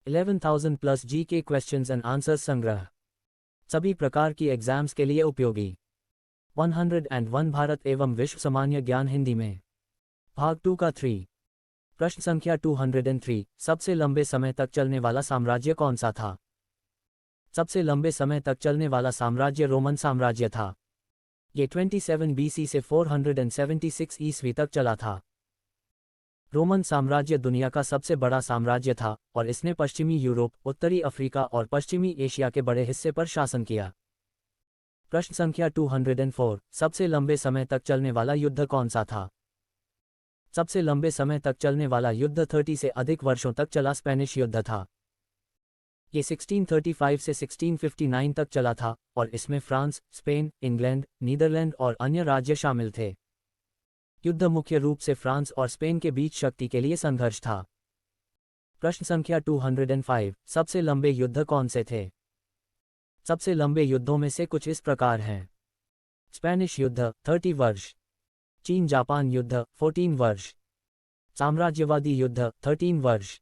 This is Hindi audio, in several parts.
11,000 plus GK questions and answers संग्रह, सभी प्रकार की एग्जाम्स के लिए उपयोगी। 101 भारत एवं विश्व सामान्य ज्ञान हिंदी में, भाग 2 का 3। प्रश्न संख्या 203, सबसे लंबे समय तक चलने वाला साम्राज्य कौन सा था? सबसे लंबे समय तक चलने वाला साम्राज्य रोमन साम्राज्य था। ये 27 बीसी से 476 ईस्वी तक चला था। रोमन साम्राज्य दुनिया का सबसे बड़ा साम्राज्य था और इसने पश्चिमी यूरोप, उत्तरी अफ्रीका और पश्चिमी एशिया के बड़े हिस्से पर शासन किया। प्रश्न संख्या 204, सबसे लंबे समय तक चलने वाला युद्ध कौन सा था? सबसे लंबे समय तक चलने वाला युद्ध 30 से अधिक वर्षों तक चला स्पेनिश युद्ध था। ये 1635 से 1659 तक चला था और इसमें फ्रांस, स्पेन, इंग्लैंड, नीदरलैंड और अन्य राज्य शामिल थे। युद्ध मुख्य रूप से फ्रांस और स्पेन के बीच शक्ति के लिए संघर्ष था। प्रश्न संख्या 205, सबसे लंबे युद्ध कौन से थे? सबसे लंबे युद्धों में से कुछ इस प्रकार हैं। स्पेनिश युद्ध 30 वर्ष, चीन जापान युद्ध 14 वर्ष, साम्राज्यवादी युद्ध 13 वर्ष,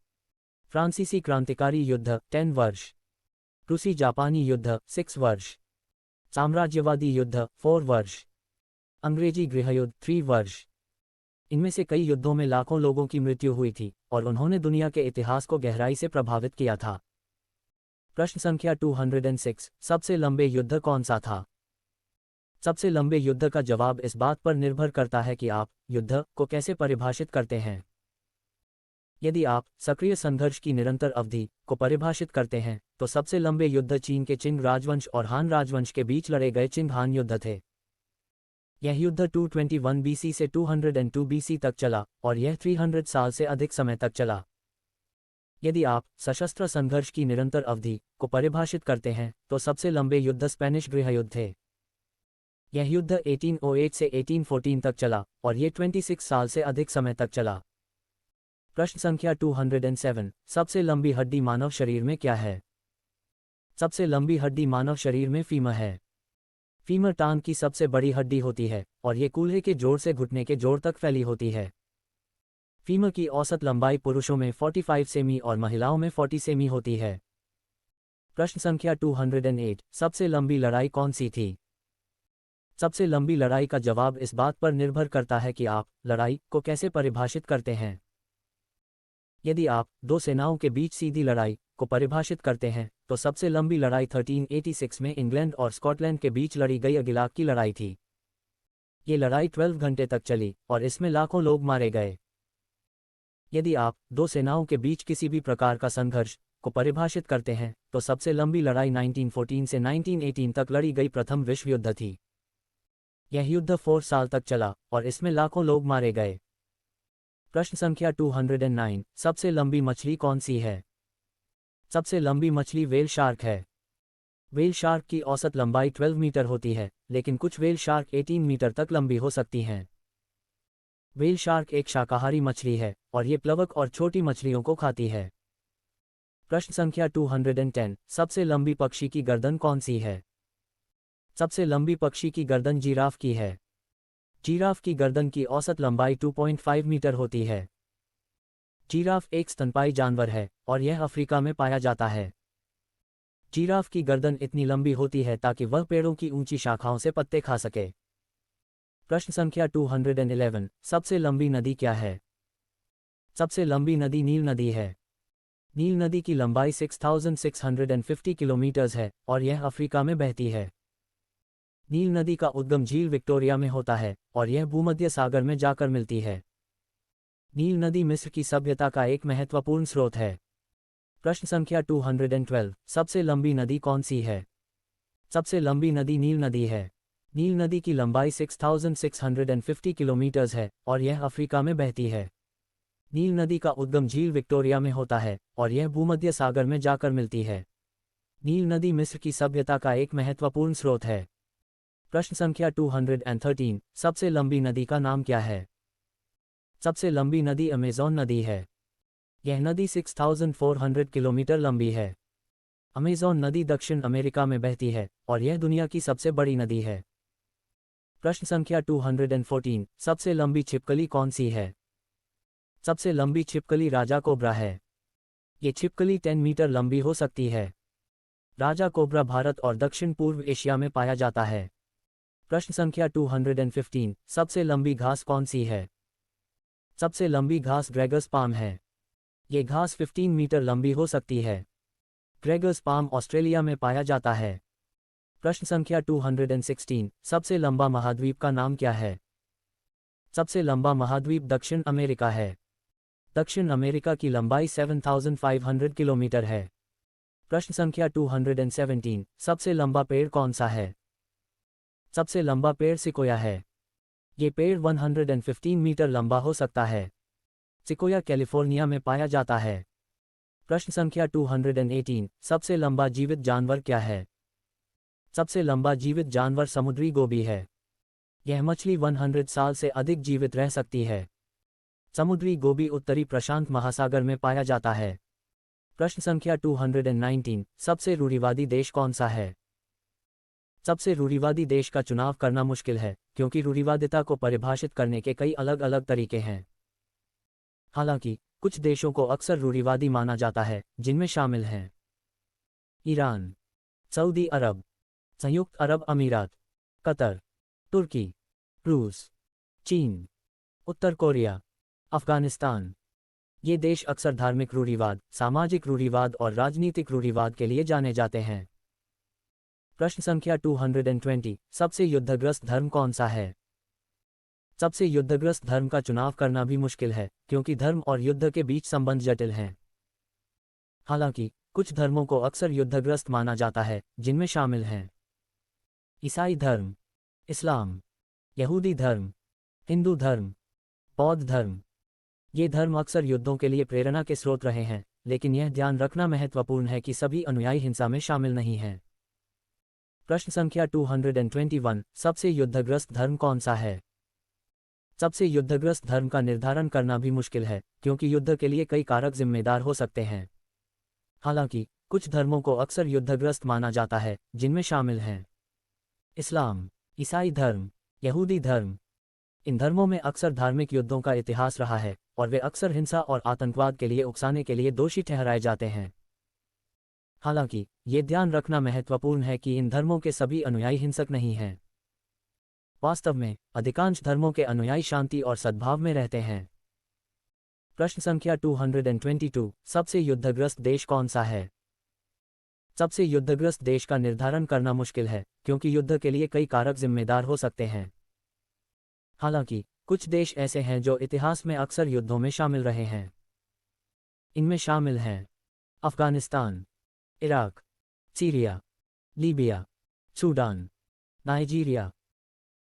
फ्रांसीसी क्रांतिकारी युद्ध 10 वर्ष, रूसी जापानी युद्ध 6 वर्ष, साम्राज्यवादी युद्ध 4 वर्ष, अंग्रेजी गृहयुद्ध 3 वर्ष। इनमें से कई युद्धों में लाखों लोगों की मृत्यु हुई थी और उन्होंने दुनिया के इतिहास को गहराई से प्रभावित किया था। प्रश्न संख्या 206, सबसे लंबे युद्ध कौन सा था? सबसे लंबे युद्ध का जवाब इस बात पर निर्भर करता है कि आप युद्ध को कैसे परिभाषित करते हैं। यदि आप सक्रिय संघर्ष की निरंतर अवधि को परिभाषित करते हैं तो सबसे लंबे युद्ध चीन के चिंग राजवंश और हान राजवंश के बीच लड़े गए चिंग हान युद्ध थे। यह युद्ध 221 बीसी से 202 बीसी तक चला और यह 300 साल से अधिक समय तक चला। यदि आप सशस्त्र संघर्ष की निरंतर अवधि को परिभाषित करते हैं तो सबसे लंबे युद्ध स्पेनिश गृहयुद्ध थे। यह युद्ध 1808 से 1814 तक चला और यह 26 साल से अधिक समय तक चला। प्रश्न संख्या 207, सबसे लंबी हड्डी मानव शरीर में क्या है? सबसे लंबी हड्डी मानव शरीर में फीमर है। फीमर टांग की सबसे बड़ी हड्डी होती है और ये कूल्हे के जोड़ से घुटने के जोड़ तक फैली होती है। फीमर की औसत लंबाई पुरुषों में 45 सेमी और महिलाओं में 40 सेमी होती है। प्रश्न संख्या 208, सबसे लंबी लड़ाई कौन सी थी? सबसे लंबी लड़ाई का जवाब इस बात पर निर्भर करता है कि आप लड़ाई को कैसे परिभाषित करते हैं। यदि आप दो सेनाओं के बीच सीधी लड़ाई को परिभाषित करते हैं तो सबसे लंबी लड़ाई 1386 में इंग्लैंड और स्कॉटलैंड के बीच लड़ी गई अगिलाक की लड़ाई थी। ये लड़ाई 12 घंटे तक चली और इसमें लाखों लोग मारे गए। यदि आप दो सेनाओं के बीच किसी भी प्रकार का संघर्ष को परिभाषित करते हैं तो सबसे लंबी लड़ाई 1914 से 1918 तक लड़ी गई प्रथम विश्व युद्ध थी। यह युद्ध 4 साल तक चला और इसमें लाखों लोग मारे गए। प्रश्न संख्या 209, सबसे लंबी मछली कौन सी है? सबसे लंबी मछली व्हेल शार्क है। व्हेल शार्क की औसत लंबाई 12 मीटर होती है, लेकिन कुछ व्हेल शार्क 18 मीटर तक लंबी हो सकती हैं। व्हेल शार्क एक शाकाहारी मछली है और ये प्लवक और छोटी मछलियों को खाती है। प्रश्न संख्या 210, सबसे लंबी पक्षी की गर्दन कौन सी है? सबसे लंबी पक्षी की गर्दन जिराफ की है। जिराफ की गर्दन की औसत लंबाई 2.5 मीटर होती है। जिराफ एक स्तनपायी जानवर है और यह अफ्रीका में पाया जाता है। जिराफ की गर्दन इतनी लंबी होती है ताकि वह पेड़ों की ऊंची शाखाओं से पत्ते खा सके। प्रश्न संख्या 211, सबसे लंबी नदी क्या है? सबसे लंबी नदी नील नदी है। नील नदी की लंबाई 6650 किलोमीटर है और यह अफ्रीका में बहती है। नील नदी का उद्गम झील विक्टोरिया में होता है और यह भूमध्य सागर में जाकर मिलती है। नील नदी मिस्र की सभ्यता का एक महत्वपूर्ण स्रोत है। प्रश्न संख्या 212, सबसे लंबी नदी कौन सी है? सबसे लंबी नदी नील नदी है। नील नदी की लंबाई 6650 किलोमीटर है और यह अफ्रीका में बहती है। नील नदी का उद्गम झील विक्टोरिया में होता है और यह भूमध्य सागर में जाकर मिलती है। नील नदी मिस्र की सभ्यता का एक महत्वपूर्ण स्रोत है। प्रश्न संख्या 213, सबसे लंबी नदी का नाम क्या है? सबसे लंबी नदी अमेज़न नदी है। यह नदी 6400 किलोमीटर लंबी है। अमेज़न नदी दक्षिण अमेरिका में बहती है और यह दुनिया की सबसे बड़ी नदी है। प्रश्न संख्या 214, सबसे लंबी छिपकली कौन सी है? सबसे लंबी छिपकली राजा कोबरा है। ये छिपकली 10 मीटर लंबी हो सकती है। राजा कोबरा भारत और दक्षिण पूर्व एशिया में पाया जाता है। प्रश्न संख्या 215, सबसे लंबी घास कौन सी है? सबसे लंबी घास ग्रेगस पाम है। ये घास 15 मीटर लंबी हो सकती है। ग्रेगस पाम ऑस्ट्रेलिया में पाया जाता है। प्रश्न संख्या 216, सबसे लंबा महाद्वीप का नाम क्या है? सबसे लंबा महाद्वीप दक्षिण अमेरिका है। दक्षिण अमेरिका की लंबाई 7500 किलोमीटर है। प्रश्न संख्या 217, सबसे लंबा पेड़ कौन सा है? सबसे लंबा पेड़ सिकोया है। ये पेड़ 115 मीटर लंबा हो सकता है। सिकोया कैलिफोर्निया में पाया जाता है। प्रश्न संख्या 218, सबसे लंबा जीवित जानवर क्या है? सबसे लंबा जीवित जानवर समुद्री गोभी है। यह मछली 100 साल से अधिक जीवित रह सकती है। समुद्री गोभी उत्तरी प्रशांत महासागर में पाया जाता है। प्रश्न संख्या 219, सबसे रूढ़िवादी देश कौन सा है? सबसे रूढ़िवादी देश का चुनाव करना मुश्किल है, क्योंकि रूढ़िवादिता को परिभाषित करने के कई अलग अलग तरीके हैं। हालांकि कुछ देशों को अक्सर रूढ़िवादी माना जाता है, जिनमें शामिल हैं ईरान, सऊदी अरब, संयुक्त अरब अमीरात, कतर, तुर्की, रूस, चीन, उत्तर कोरिया, अफगानिस्तान। ये देश अक्सर धार्मिक रूढ़िवाद, सामाजिक रूढ़िवाद और राजनीतिक रूढ़िवाद के लिए जाने जाते हैं। प्रश्न संख्या 220, सबसे युद्धग्रस्त धर्म कौन सा है? सबसे युद्धग्रस्त धर्म का चुनाव करना भी मुश्किल है, क्योंकि धर्म और युद्ध के बीच संबंध जटिल हैं। हालांकि कुछ धर्मों को अक्सर युद्धग्रस्त माना जाता है, जिनमें शामिल हैं ईसाई धर्म, इस्लाम, यहूदी धर्म, हिंदू धर्म, बौद्ध धर्म। ये धर्म अक्सर युद्धों के लिए प्रेरणा के स्रोत रहे हैं, लेकिन यह ध्यान रखना महत्वपूर्ण है कि सभी अनुयायी हिंसा में शामिल नहीं हैं। प्रश्न संख्या 221, सबसे युद्धग्रस्त धर्म कौन सा है? सबसे युद्धग्रस्त धर्म का निर्धारण करना भी मुश्किल है, क्योंकि युद्ध के लिए कई कारक जिम्मेदार हो सकते हैं। हालांकि कुछ धर्मों को अक्सर युद्धग्रस्त माना जाता है, जिनमें शामिल हैं इस्लाम, ईसाई धर्म, यहूदी धर्म। इन धर्मों में अक्सर धार्मिक युद्धों का इतिहास रहा है, और वे अक्सर हिंसा और आतंकवाद के लिए उकसाने के लिए दोषी ठहराए जाते हैं। हालांकि ये ध्यान रखना महत्वपूर्ण है कि इन धर्मों के सभी अनुयायी हिंसक नहीं हैं। वास्तव में अधिकांश धर्मों के अनुयायी शांति और सद्भाव में रहते हैं। प्रश्न संख्या 222, सबसे युद्धग्रस्त देश कौन सा है? सबसे युद्धग्रस्त देश का निर्धारण करना मुश्किल है, क्योंकि युद्ध के लिए कई कारक जिम्मेदार हो सकते हैं। हालांकि कुछ देश ऐसे हैं जो इतिहास में अक्सर युद्धों में शामिल रहे हैं। इनमें शामिल हैं Afghanistan, Iraq, Syria, Libya, Sudan, Nigeria.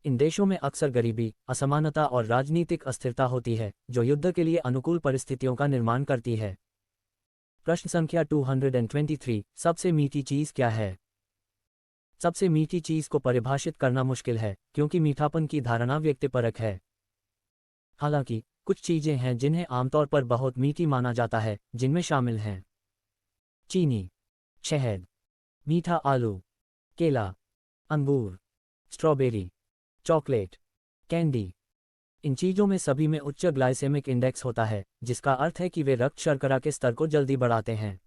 इन देशों में अक्सर गरीबी, असमानता और राजनीतिक अस्थिरता होती है, जो युद्ध के लिए अनुकूल परिस्थितियों का निर्माण करती है। प्रश्न संख्या 223, सबसे मीठी चीज़ क्या है? सबसे मीठी चीज़ को परिभाषित करना मुश्किल है, क्योंकि मीठापन की धारणा व्यक्तिपरक है। हालांकि कुछ चीज़ें हैं जिन्हें आमतौर पर बहुत मीठी माना जाता है, जिनमें शामिल हैं चीनी, शहद, मीठा आलू, केला, अंगूर, स्ट्रॉबेरी, चॉकलेट, कैंडी। इन चीज़ों में सभी में उच्च ग्लाइसेमिक इंडेक्स होता है, जिसका अर्थ है कि वे रक्त शर्करा के स्तर को जल्दी बढ़ाते हैं।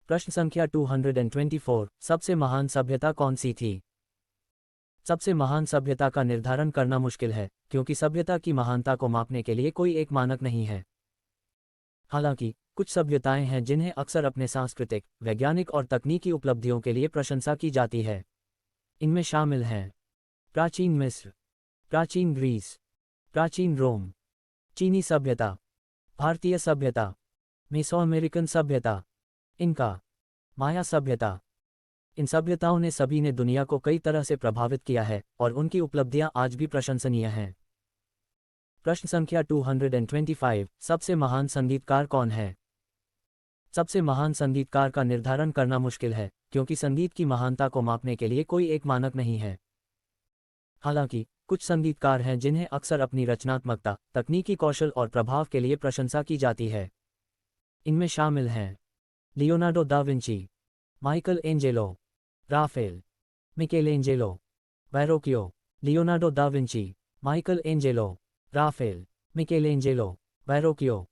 प्रश्न संख्या 224, सबसे महान सभ्यता कौन सी थी? सबसे महान सभ्यता का निर्धारण करना मुश्किल है, क्योंकि सभ्यता की महानता को मापने के लिए कोई एक मानक नहीं है। हालांकि कुछ सभ्यताएं हैं जिन्हें अक्सर अपने सांस्कृतिक, वैज्ञानिक और तकनीकी उपलब्धियों के लिए प्रशंसा की जाती है। इनमें शामिल हैं प्राचीन मिस्र, प्राचीन ग्रीस, प्राचीन रोम, चीनी सभ्यता, भारतीय सभ्यता, मेसो अमेरिकन सभ्यता, इनका, माया सभ्यता। इन सभ्यताओं ने सभी ने दुनिया को कई तरह से प्रभावित किया है, और उनकी उपलब्धियां आज भी प्रशंसनीय हैं। प्रश्न संख्या 225, सबसे महान संगीतकार कौन है? सबसे महान संगीतकार का निर्धारण करना मुश्किल है, क्योंकि संगीत की महानता को मापने के लिए कोई एक मानक नहीं है। हालांकि कुछ संगीतकार हैं जिन्हें अक्सर अपनी रचनात्मकता, तकनीकी कौशल और प्रभाव के लिए प्रशंसा की जाती है। इनमें शामिल हैं Leonardo da Vinci, Michael Angelo, Raphael, Michelangelo, Verrocchio. Leonardo da Vinci, Michael Angelo, Raphael, Michelangelo, Verrocchio.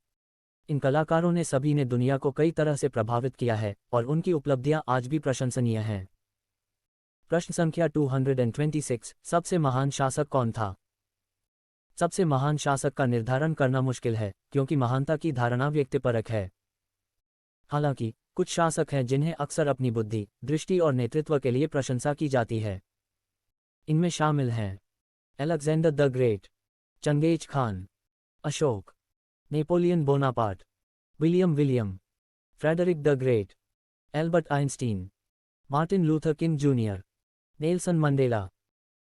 इन कलाकारों ने सभी ने दुनिया को कई तरह से प्रभावित किया है और उनकी उपलब्धियां आज भी प्रशंसनीय हैं। प्रश्न संख्या 226, सबसे महान शासक कौन था? सबसे महान शासक का निर्धारण करना मुश्किल है क्योंकि महानता की धारणा व्यक्तिपरक है। हालांकि कुछ शासक हैं जिन्हें अक्सर अपनी बुद्धि, दृष्टि और नेतृत्व के लिए प्रशंसा की जाती है। इनमें शामिल हैं Alexander the Great, Genghis Khan, Ashoka, Napoleon Bonaparte, William, Frederick the Great, Albert Einstein, Martin Luther King Junior, Nelson Mandela.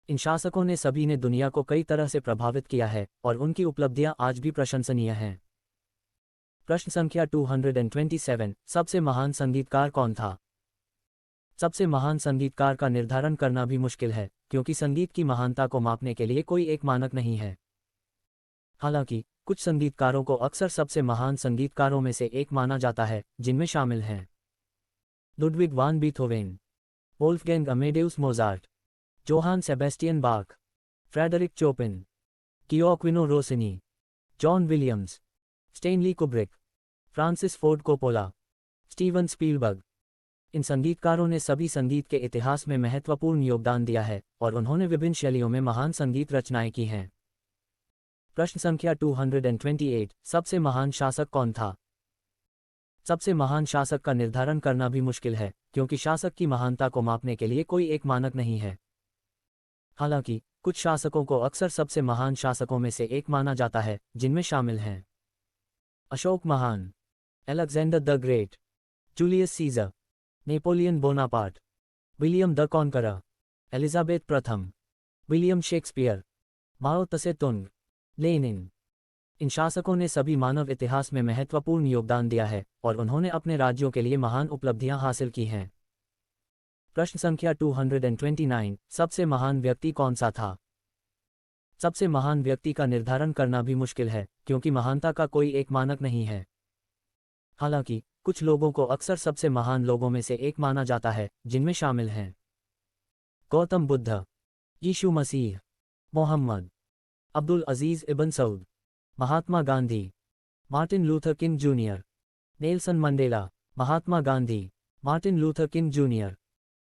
इन शासकों ने सभी ने दुनिया को कई तरह से प्रभावित किया है और उनकी उपलब्धियां आज भी प्रशंसनीय हैं। प्रश्न संख्या 227, सबसे महान संगीतकार कौन था? सबसे महान संगीतकार का निर्धारण करना भी मुश्किल है क्योंकि संगीत की महानता को मापने के लिए कोई एक मानक नहीं है। हालांकि कुछ संगीतकारों को अक्सर सबसे महान संगीतकारों में से एक माना जाता है, जिनमें शामिल हैं Ludwig van Beethoven, Wolfgang Amadeus Mozart, Johann Sebastian Bach, Frederic Chopin, Gioachino Rossini, John Williams, Stanley Kubrick, Francis Ford Coppola, Steven Spielberg. इन संगीतकारों ने सभी संगीत के इतिहास में महत्वपूर्ण योगदान दिया है और उन्होंने विभिन्न शैलियों में महान संगीत रचनाएं की हैं। प्रश्न संख्या 228, सबसे महान शासक कौन था? सबसे महान शासक का निर्धारण करना भी मुश्किल है क्योंकि शासक की महानता को मापने के लिए कोई एक मानक नहीं है। हालांकि कुछ शासकों को अक्सर सबसे महान शासकों में से एक माना जाता है, जिनमें शामिल हैं अशोक महान, Alexander the great, Julius Caesar, Napoleon Bonaparte, William the conqueror, Elizabeth प्रथम, विलियम शेक्सपियर, माओ त्से तुंग, लेनिन। इन शासकों ने सभी मानव इतिहास में महत्वपूर्ण योगदान दिया है और उन्होंने अपने राज्यों के लिए महान उपलब्धियां हासिल की हैं। प्रश्न संख्या 229, सबसे महान व्यक्ति कौन सा था? सबसे महान व्यक्ति का निर्धारण करना भी मुश्किल है क्योंकि महानता का कोई एक मानक नहीं है। हालांकि कुछ लोगों को अक्सर सबसे महान लोगों में से एक माना जाता है, जिनमें शामिल हैं गौतम बुद्ध, यीशु मसीह, Muhammad, Abdul Aziz ibn Saud, Mahatma Gandhi, Martin Luther King Junior, Nelson Mandela. Mahatma Gandhi, Martin Luther King Junior.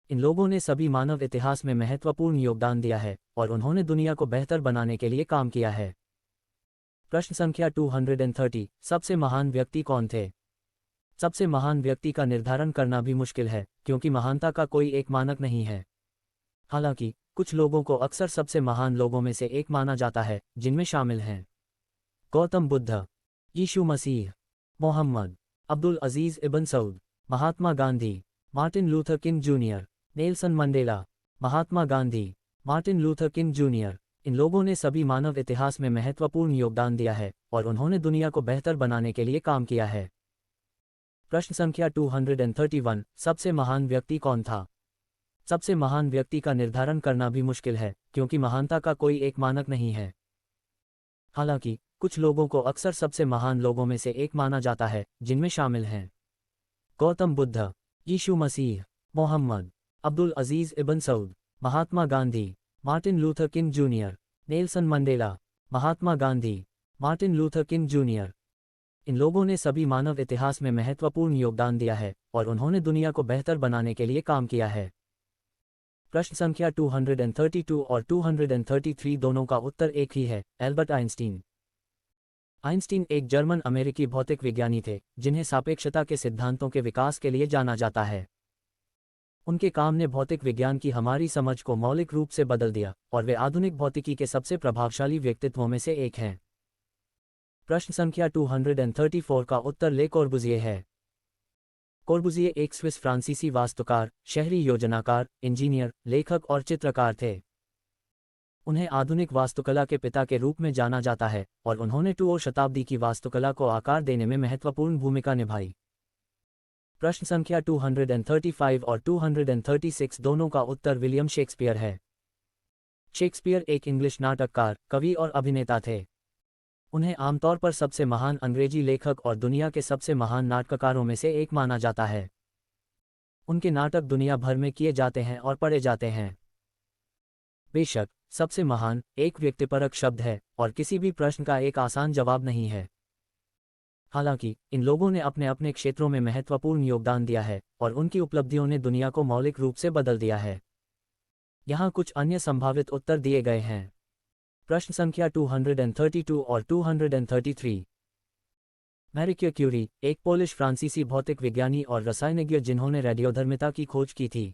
इन लोगों ने सभी मानव इतिहास में महत्वपूर्ण योगदान दिया है और उन्होंने दुनिया को बेहतर बनाने के लिए काम किया है। प्रश्न संख्या 230, सबसे महान व्यक्ति कौन थे? सबसे महान व्यक्ति का निर्धारण करना भी मुश्किल है क्योंकि महानता का कोई एक मानक नहीं है। हालांकि कुछ लोगों को अक्सर सबसे महान लोगों में से एक माना जाता है, जिनमें शामिल हैं गौतम बुद्ध, यीशु मसीह, Muhammad, Abdul Aziz ibn Saud, Mahatma Gandhi, Martin Luther King Junior, Nelson Mandela. Mahatma Gandhi, Martin Luther King Junior. इन लोगों ने सभी मानव इतिहास में महत्वपूर्ण योगदान दिया है और उन्होंने दुनिया को बेहतर बनाने के लिए काम किया है। प्रश्न संख्या 231, सबसे महान व्यक्ति कौन था? सबसे महान व्यक्ति का निर्धारण करना भी मुश्किल है क्योंकि महानता का कोई एक मानक नहीं है। हालांकि कुछ लोगों को अक्सर सबसे महान लोगों में से एक माना जाता है, जिनमें शामिल हैं गौतम बुद्ध, यीशु मसीह, Muhammad, Abdul Aziz ibn Saud, Mahatma Gandhi, Martin Luther King Junior, Nelson Mandela. Mahatma Gandhi, Martin Luther King Junior. इन लोगों ने सभी मानव इतिहास में महत्वपूर्ण योगदान दिया है और उन्होंने दुनिया को बेहतर बनाने के लिए काम किया है। प्रश्न संख्या 232 और 233 दोनों का उत्तर एक ही है, एल्बर्ट आइंस्टीन। आइंस्टीन एक जर्मन अमेरिकी भौतिक विज्ञानी थे जिन्हें सापेक्षता के सिद्धांतों के विकास के लिए जाना जाता है। उनके काम ने भौतिक विज्ञान की हमारी समझ को मौलिक रूप से बदल दिया और वे आधुनिक भौतिकी के सबसे प्रभावशाली व्यक्तित्वों में से एक हैं। प्रश्न संख्या 234 का उत्तर ले कॉर्बुज़िए है। कॉर्बुज़िए एक स्विस फ्रांसीसी वास्तुकार, शहरी योजनाकार, इंजीनियर, लेखक और चित्रकार थे। उन्हें आधुनिक वास्तुकला के पिता के रूप में जाना जाता है और उन्होंने 2 शताब्दी की वास्तुकला को आकार देने में महत्वपूर्ण भूमिका निभाई। प्रश्न संख्या 235 और 236 दोनों का उत्तर विलियम शेक्सपियर है। शेक्सपियर एक इंग्लिश नाटककार, कवि और अभिनेता थे। उन्हें आमतौर पर सबसे महान अंग्रेजी लेखक और दुनिया के सबसे महान नाटककारों में से एक माना जाता है। उनके नाटक दुनिया भर में किए जाते हैं और पढ़े जाते हैं। बेशक सबसे महान एक व्यक्तिपरक शब्द है और किसी भी प्रश्न का एक आसान जवाब नहीं है। हालांकि इन लोगों ने अपने अपने क्षेत्रों में महत्वपूर्ण योगदान दिया है और उनकी उपलब्धियों ने दुनिया को मौलिक रूप से बदल दिया है। यहाँ कुछ अन्य संभावित उत्तर दिए गए हैं। प्रश्न संख्या 232 और 233। मैरी क्यूरी, एक पोलिश फ्रांसीसी भौतिक विज्ञानी और रसायनज्ञ जिन्होंने रेडियोधर्मिता की खोज की थी।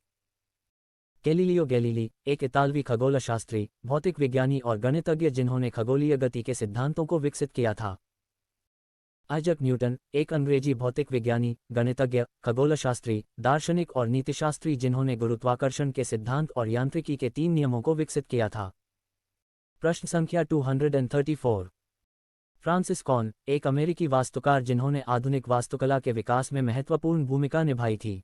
गैलीलियो गैलीली, एक इतालवी खगोलशास्त्री, भौतिक विज्ञानी और गणितज्ञ जिन्होंने खगोलीय गति के सिद्धांतों को विकसित किया था। आइजैक न्यूटन, एक अंग्रेजी भौतिक विज्ञानी, गणितज्ञ, खगोलशास्त्री, दार्शनिक और नीतिशास्त्री जिन्होंने गुरुत्वाकर्षण के सिद्धांत और यांत्रिकी के 3 नियमों को विकसित किया था। प्रश्न संख्या 234। फ्रांसिस कॉन, एक अमेरिकी वास्तुकार जिन्होंने आधुनिक वास्तुकला के विकास में महत्वपूर्ण भूमिका निभाई थी।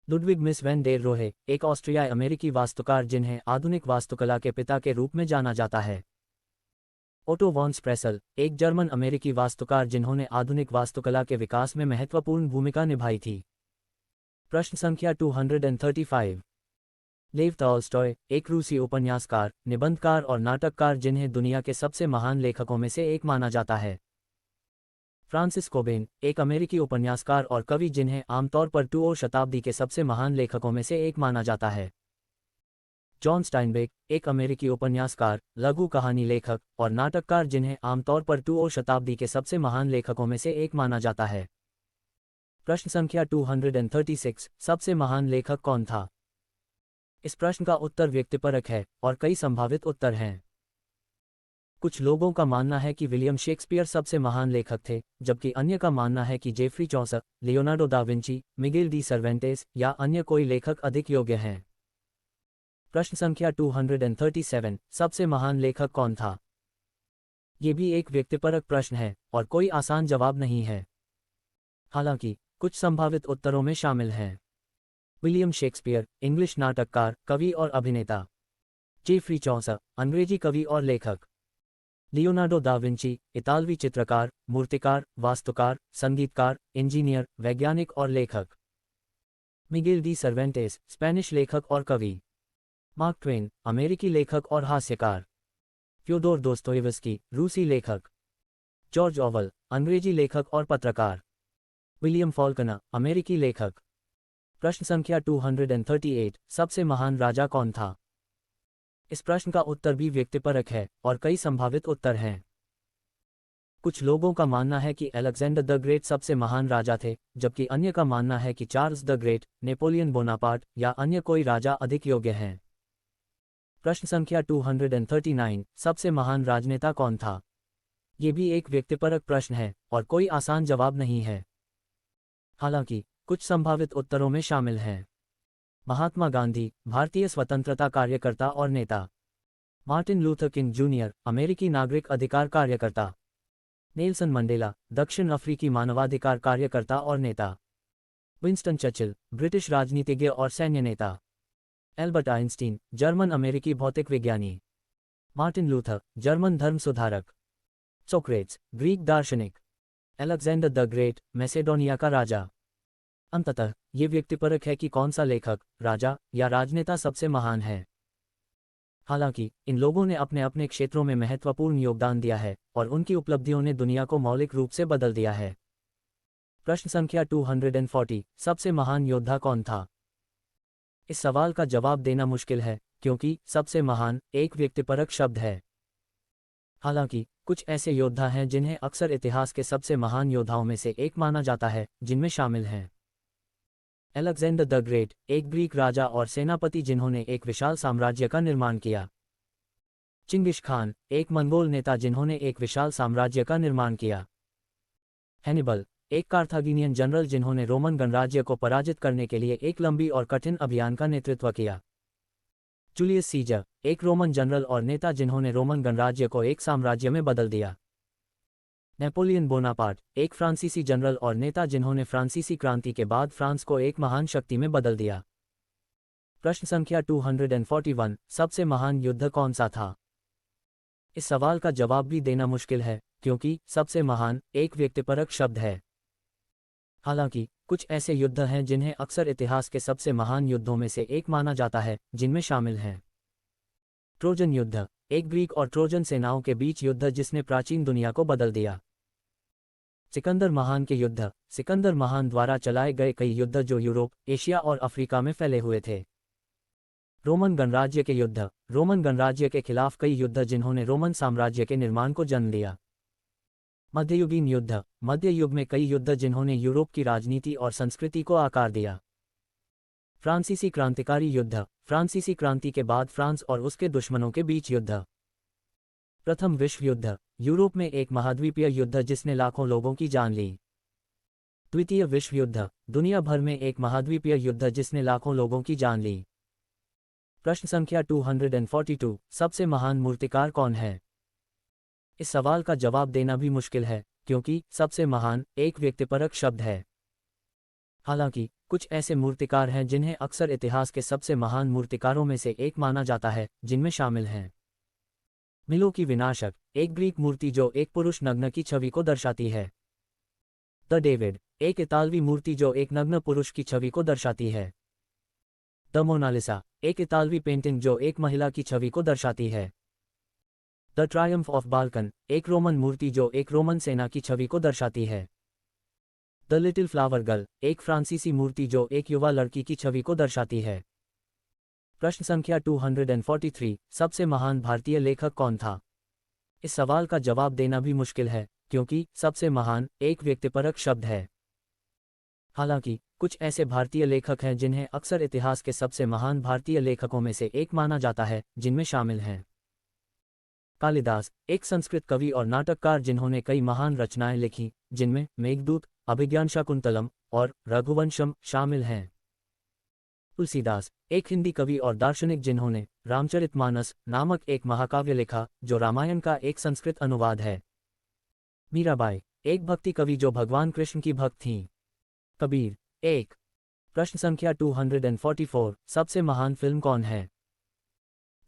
लुडविग मिस वैन डेर रोहे, एक ऑस्ट्रियाई अमेरिकी वास्तुकार जिन्हें आधुनिक वास्तुकला के पिता के रूप में जाना जाता है। ओटो वॉन स्प्रेसल, एक जर्मन अमेरिकी वास्तुकार जिन्होंने आधुनिक वास्तुकला के विकास में महत्वपूर्ण भूमिका निभाई थी। प्रश्न संख्या 235। लेव टॉल्स्टॉय, एक रूसी उपन्यासकार, निबंधकार और नाटककार जिन्हें दुनिया के सबसे महान लेखकों में से एक माना जाता है। फ्रांसिस कोबेन, एक अमेरिकी उपन्यासकार और कवि जिन्हें आमतौर पर 2 शताब्दी के सबसे महान लेखकों में से एक माना जाता है। जॉन स्टाइनबेक, एक अमेरिकी उपन्यासकार, लघु कहानी लेखक और नाटककार जिन्हें आमतौर पर 2 शताब्दी के सबसे महान लेखकों में से एक माना जाता है। प्रश्न संख्या 236, सबसे महान लेखक कौन था? इस प्रश्न का उत्तर व्यक्तिपरक है और कई संभावित उत्तर हैं। कुछ लोगों का मानना है कि विलियम शेक्सपियर सबसे महान लेखक थे, जबकि अन्य का मानना है कि Geoffrey Chaucer, Leonardo da Vinci, Miguel de Cervantes या अन्य कोई लेखक अधिक योग्य हैं। प्रश्न संख्या 237, सबसे महान लेखक कौन था? ये भी एक व्यक्तिपरक प्रश्न है और कोई आसान जवाब नहीं है। हालांकि कुछ संभावित उत्तरों में शामिल हैं। विलियम शेक्सपियर, इंग्लिश नाटककार, कवि और अभिनेता। जेफ्री चौसर, अंग्रेजी कवि और लेखक। लियोनार्डो दा विंची, इतालवी चित्रकार, मूर्तिकार, वास्तुकार, संगीतकार, इंजीनियर, वैज्ञानिक और लेखक। मिगेल डी सर्वेंटेस, स्पेनिश लेखक और कवि। मार्क ट्वेन, अमेरिकी लेखक और हास्यकार। फ्योदोर दोस्तोयेवस्की, रूसी लेखक। जॉर्ज ऑवेल, अंग्रेजी लेखक और पत्रकार। विलियम फॉल्कनर, अमेरिकी लेखक। प्रश्न संख्या 238, सबसे महान राजा कौन था? इस प्रश्न का उत्तर भी व्यक्तिपरक है और कई संभावित उत्तर हैं। कुछ लोगों का मानना है कि अलेक्जेंडर द ग्रेट सबसे महान राजा थे, जबकि अन्य का मानना है कि Charles the great, Napoleon Bonaparte या अन्य कोई राजा अधिक योग्य हैं। प्रश्न संख्या 239, सबसे महान राजनेता कौन था? ये भी एक व्यक्तिपरक प्रश्न है और कोई आसान जवाब नहीं है। हालांकि कुछ संभावित उत्तरों में शामिल हैं। महात्मा गांधी, भारतीय स्वतंत्रता कार्यकर्ता और नेता। मार्टिन लूथर किंग जूनियर, अमेरिकी नागरिक अधिकार कार्यकर्ता। नेल्सन मंडेला, दक्षिण अफ्रीकी मानवाधिकार कार्यकर्ता और नेता। विंस्टन चर्चिल, ब्रिटिश राजनीतिज्ञ और सैन्य नेता। एल्बर्ट आइंस्टीन, जर्मन अमेरिकी भौतिक विज्ञानी। मार्टिन लूथर, जर्मन धर्म सुधारक। सोक्रेट्स, ग्रीक दार्शनिक। अलेक्जेंडर द ग्रेट, मैसेडोनिया का राजा। अंततः ये व्यक्तिपरक है कि कौन सा लेखक, राजा या राजनेता सबसे महान है। हालांकि इन लोगों ने अपने अपने क्षेत्रों में महत्वपूर्ण योगदान दिया है और उनकी उपलब्धियों ने दुनिया को मौलिक रूप से बदल दिया है। प्रश्न संख्या 240, सबसे महान योद्धा कौन था? इस सवाल का जवाब देना मुश्किल है क्योंकि सबसे महान एक व्यक्तिपरक शब्द है। हालांकि कुछ ऐसे योद्धा हैं जिन्हें अक्सर इतिहास के सबसे महान योद्धाओं में से एक माना जाता है, जिनमें शामिल हैं अलेक्जेंडर द ग्रेट, एक ग्रीक राजा और सेनापति जिन्होंने एक विशाल साम्राज्य का निर्माण किया। चिंगिस खान, एक मंगोल नेता जिन्होंने एक विशाल साम्राज्य का निर्माण किया। हैनिबल, एक कार्थागिनियन जनरल जिन्होंने रोमन गणराज्य को पराजित करने के लिए एक लंबी और कठिन अभियान का नेतृत्व किया। जूलियस सीजर, एक रोमन जनरल और नेता जिन्होंने रोमन गणराज्य को एक साम्राज्य में बदल दिया। नेपोलियन बोनापार्ट, एक फ्रांसीसी जनरल और नेता जिन्होंने फ्रांसीसी क्रांति के बाद फ्रांस को एक महान शक्ति में बदल दिया। प्रश्न संख्या 241, सबसे महान युद्ध कौन सा था? इस सवाल का जवाब भी देना मुश्किल है क्योंकि सबसे महान एक व्यक्तिपरक शब्द है। हालांकि कुछ ऐसे युद्ध हैं जिन्हें अक्सर इतिहास के सबसे महान युद्धों में से एक माना जाता है, जिनमें शामिल हैं ट्रोजन युद्ध, एक ग्रीक और ट्रोजन सेनाओं के बीच युद्ध जिसने प्राचीन दुनिया को बदल दिया। सिकंदर महान के युद्ध। सिकंदर महान द्वारा चलाए गए कई युद्ध जो यूरोप, एशिया और अफ्रीका में फैले हुए थे। रोमन गणराज्य के युद्ध। रोमन गणराज्य के खिलाफ कई युद्ध जिन्होंने रोमन साम्राज्य के निर्माण को जन्म दिया। मध्ययुगीन युद्ध। मध्य युग में कई युद्ध जिन्होंने यूरोप की राजनीति और संस्कृति को आकार दिया। फ्रांसीसी क्रांतिकारी युद्ध। फ्रांसीसी क्रांति के बाद फ्रांस और उसके दुश्मनों के बीच युद्ध। प्रथम विश्व युद्ध। यूरोप में एक महाद्वीपीय युद्ध जिसने लाखों लोगों की जान ली। द्वितीय विश्व युद्ध। दुनिया भर में एक महाद्वीपीय युद्ध जिसने लाखों लोगों की जान ली। प्रश्न संख्या 242, सबसे महान मूर्तिकार कौन है? इस सवाल का जवाब देना भी मुश्किल है, क्योंकि सबसे महान एक व्यक्तिपरक शब्द है। हालांकि कुछ ऐसे मूर्तिकार हैं जिन्हें अक्सर इतिहास के सबसे महान मूर्तिकारों में से एक माना जाता है, जिनमें शामिल हैं मिलो की विनाशक, एक ग्रीक मूर्ति जो एक पुरुष नग्न की छवि को दर्शाती है। द डेविड, एक इतालवी मूर्ति जो एक नग्न पुरुष की छवि को दर्शाती है। द मोनालिसा, एक इतालवी पेंटिंग जो एक महिला की छवि को दर्शाती है। द ट्रायम्फ ऑफ बाल्कन, एक रोमन मूर्ति जो एक रोमन सेना की छवि को दर्शाती है। द लिटिल फ्लावर गर्ल, एक फ्रांसीसी मूर्ति जो एक युवा लड़की की छवि को दर्शाती है। प्रश्न संख्या 243, सबसे महान भारतीय लेखक कौन था? इस सवाल का जवाब देना भी मुश्किल है, क्योंकि सबसे महान एक व्यक्तिपरक शब्द है। हालांकि कुछ ऐसे भारतीय लेखक हैं जिन्हें अक्सर इतिहास के सबसे महान भारतीय लेखकों में से एक माना जाता है, जिनमें शामिल हैं कालिदास, एक संस्कृत कवि और नाटककार जिन्होंने कई महान रचनाएं लिखी, जिनमें मेघदूत, अभिज्ञानशाकुंतलम और रघुवंशम शामिल हैं। तुलसीदास, एक हिंदी कवि और दार्शनिक जिन्होंने रामचरितमानस नामक एक महाकाव्य लिखा, जो रामायण का एक संस्कृत अनुवाद है। मीराबाई, एक भक्ति कवि जो भगवान कृष्ण की भक्त थीं। कबीर, एक। प्रश्न संख्या 244, सबसे महान फिल्म कौन है?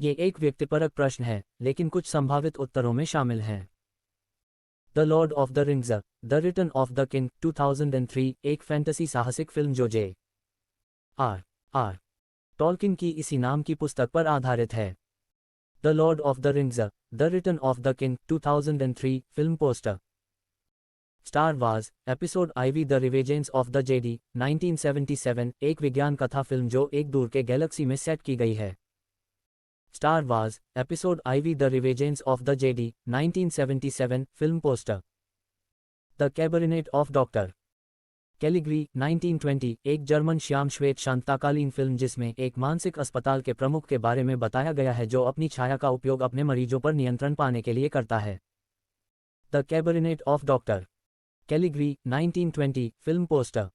ये एक व्यक्तिपरक प्रश्न है, लेकिन कुछ संभावित उत्तरों में शामिल हैं the Lord of the Rings, the Return of the King 2003, एक फैंटेसी साहसिक फिल्म जो J.R.R. टॉलकिन की इसी नाम की पुस्तक पर आधारित है। The Lord of the Rings, the Return of the King 2003 film poster. Star Wars episode IV the revenges of the Jedi 1977, एक विज्ञान कथा फिल्म जो एक दूर के गैलेक्सी में सेट की गई है। Star Wars episode IV the revenges of the Jedi 1977 film poster. The Cabinet of Doctor Caligari 1920, एक जर्मन श्याम श्वेत शांतकालीन फिल्म जिसमें एक मानसिक अस्पताल के प्रमुख के बारे में बताया गया है जो अपनी छाया का उपयोग अपने मरीजों पर नियंत्रण पाने के लिए करता है। The Cabinet of Doctor Caligari 1920 film poster.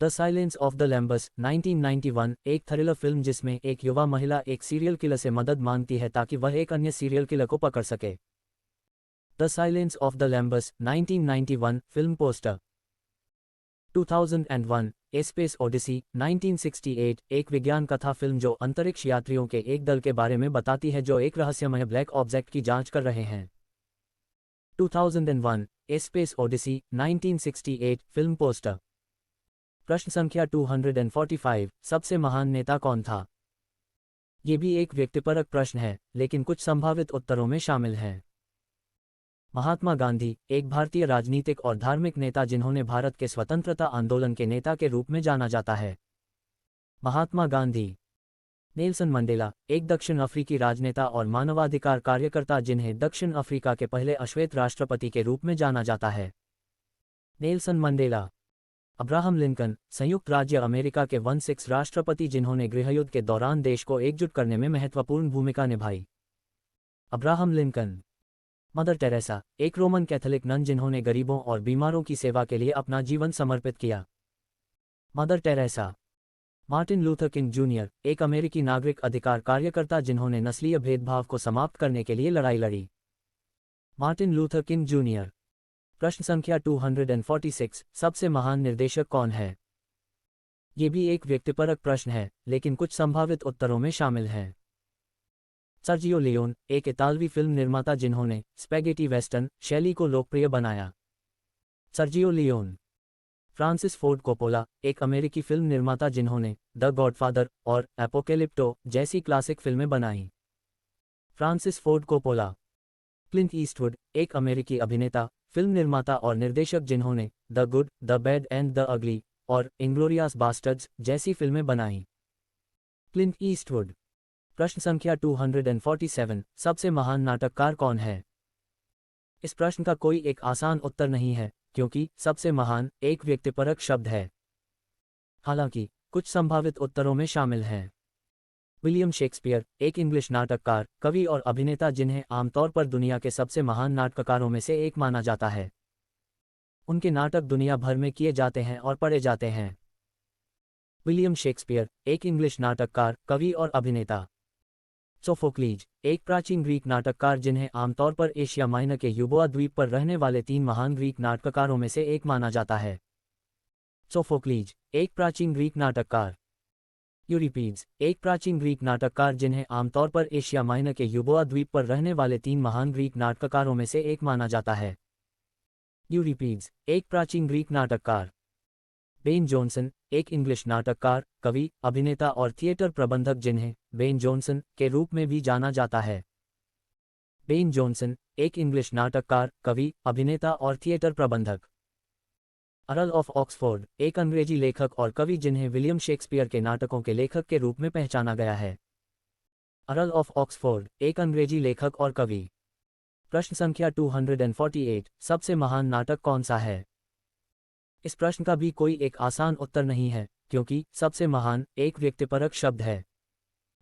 The Silence of the Lambs 1991, एक थ्रिलर फिल्म जिसमें एक युवा महिला एक सीरियल किलर से मदद मांगती है ताकि वह एक अन्य सीरियल किलर को पकड़ सके। The Silence of the Lambs 1991 film poster. 2001, a space odyssey 1968, एक विज्ञान कथा फिल्म जो अंतरिक्ष यात्रियों के एक दल के बारे में बताती है जो एक रहस्यमय ब्लैक ऑब्जेक्ट की जांच कर रहे हैं। 2001, a space odyssey 1968 film poster. प्रश्न संख्या 245, सबसे महान नेता कौन था? ये भी एक व्यक्तिपरक प्रश्न है, लेकिन कुछ संभावित उत्तरों में शामिल हैं महात्मा गांधी, एक भारतीय राजनीतिक और धार्मिक नेता जिन्होंने भारत के स्वतंत्रता आंदोलन के नेता के रूप में जाना जाता है। महात्मा गांधी। नेल्सन मंडेला, एक दक्षिण अफ्रीकी राजनेता और मानवाधिकार कार्यकर्ता जिन्हें दक्षिण अफ्रीका के पहले अश्वेत राष्ट्रपति के रूप में जाना जाता है। Nelson Mandela. अब्राहम लिंकन, संयुक्त राज्य अमेरिका के 16 राष्ट्रपति जिन्होंने गृहयुद्ध के दौरान देश को एकजुट करने में महत्वपूर्ण भूमिका निभाई। Abraham Lincoln. मदर टेरेसा, एक रोमन कैथोलिक नन जिन्होंने गरीबों और बीमारों की सेवा के लिए अपना जीवन समर्पित किया। Mother Teresa. Martin Luther King junior, एक अमेरिकी नागरिक अधिकार कार्यकर्ता जिन्होंने नस्लीय भेदभाव को समाप्त करने के लिए लड़ाई लड़ी। Martin Luther King junior. प्रश्न संख्या 246, सबसे महान निर्देशक कौन है? ये भी एक व्यक्तिपरक प्रश्न है, लेकिन कुछ संभावित उत्तरों में शामिल हैं सर्जियो लियोन, एक इतालवी फिल्म निर्माता जिन्होंने स्पैगेटी वेस्टर्न शैली को लोकप्रिय बनाया। Sergio Leone. Francis Ford Coppola, एक अमेरिकी फिल्म निर्माता जिन्होंने द गॉडफादर और एपोकेलिप्टो जैसी क्लासिक फिल्में बनाईं। Francis Ford Coppola. Clint Eastwood, एक अमेरिकी अभिनेता, फिल्म निर्माता और निर्देशक जिन्होंने the good, the bad and the ugly और इंग्लोरियस बास्टर्ड्स जैसी फिल्में बनाईं। Clint Eastwood. प्रश्न संख्या 247, सबसे महान नाटककार कौन है? इस प्रश्न का कोई एक आसान उत्तर नहीं है, क्योंकि सबसे महान एक व्यक्तिपरक शब्द है। हालांकि कुछ संभावित उत्तरों में शामिल हैं विलियम शेक्सपियर, एक इंग्लिश नाटककार, कवि और अभिनेता जिन्हें आमतौर पर दुनिया के सबसे महान नाटककारों में से एक माना जाता है। उनके नाटक दुनिया भर में किए जाते हैं और पढ़े जाते हैं। विलियम शेक्सपियर, एक इंग्लिश नाटककार, कवि और अभिनेता। सोफोक्लीज, एक प्राचीन ग्रीक नाटककार जिन्हें आमतौर पर एशिया माइनर के यूबोआ द्वीप पर रहने वाले 3 महान ग्रीक नाटककारों में से एक माना जाता है। सोफोक्लीज, एक प्राचीन ग्रीक नाटककार। यूरिपीड्स, एक प्राचीन ग्रीक नाटककार जिन्हें आमतौर पर एशिया माइनर के यूबोआ द्वीप पर रहने वाले 3 महान ग्रीक नाटककारों में से एक माना जाता है। यूरिपीड्स, एक प्राचीन ग्रीक नाटककार। बेन जॉनसन, एक इंग्लिश नाटककार, कवि, अभिनेता और थिएटर प्रबंधक जिन्हें बेन जॉनसन के रूप में भी जाना जाता है। बेन जॉनसन, एक इंग्लिश नाटककार, कवि, अभिनेता और थिएटर प्रबंधक। अर्ल ऑफ ऑक्सफोर्ड, एक अंग्रेजी लेखक और कवि जिन्हें विलियम शेक्सपियर के नाटकों के लेखक के रूप में पहचाना गया है। अर्ल ऑफ ऑक्सफोर्ड, एक अंग्रेजी लेखक और कवि। प्रश्न संख्या 248, सबसे महान नाटक कौन सा है? इस प्रश्न का भी कोई एक आसान उत्तर नहीं है, क्योंकि सबसे महान एक व्यक्तिपरक शब्द है।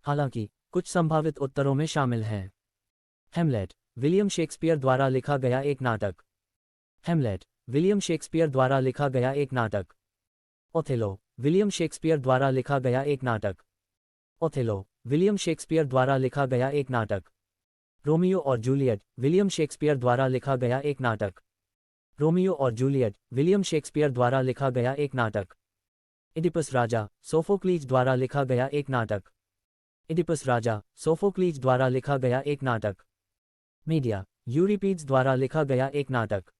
हालांकि कुछ संभावित उत्तरों में शामिल हैं हेमलेट, विलियम शेक्सपियर द्वारा लिखा गया एक नाटक। हेमलेट, विलियम शेक्सपियर द्वारा लिखा गया एक नाटक। ओथेलो, विलियम शेक्सपियर द्वारा लिखा गया एक नाटक। ओथेलो, विलियम शेक्सपियर द्वारा लिखा गया एक नाटक। रोमियो और जूलियट, विलियम शेक्सपियर द्वारा लिखा गया एक नाटक। रोमियो और जूलियट, विलियम शेक्सपियर द्वारा लिखा गया एक नाटक। इडिपस राजा, सोफोक्लीज द्वारा लिखा गया एक नाटक। इडिपस राजा, सोफोक्लीज द्वारा लिखा गया एक नाटक। मीडिया, यूरिपीड्स द्वारा लिखा गया एक नाटक।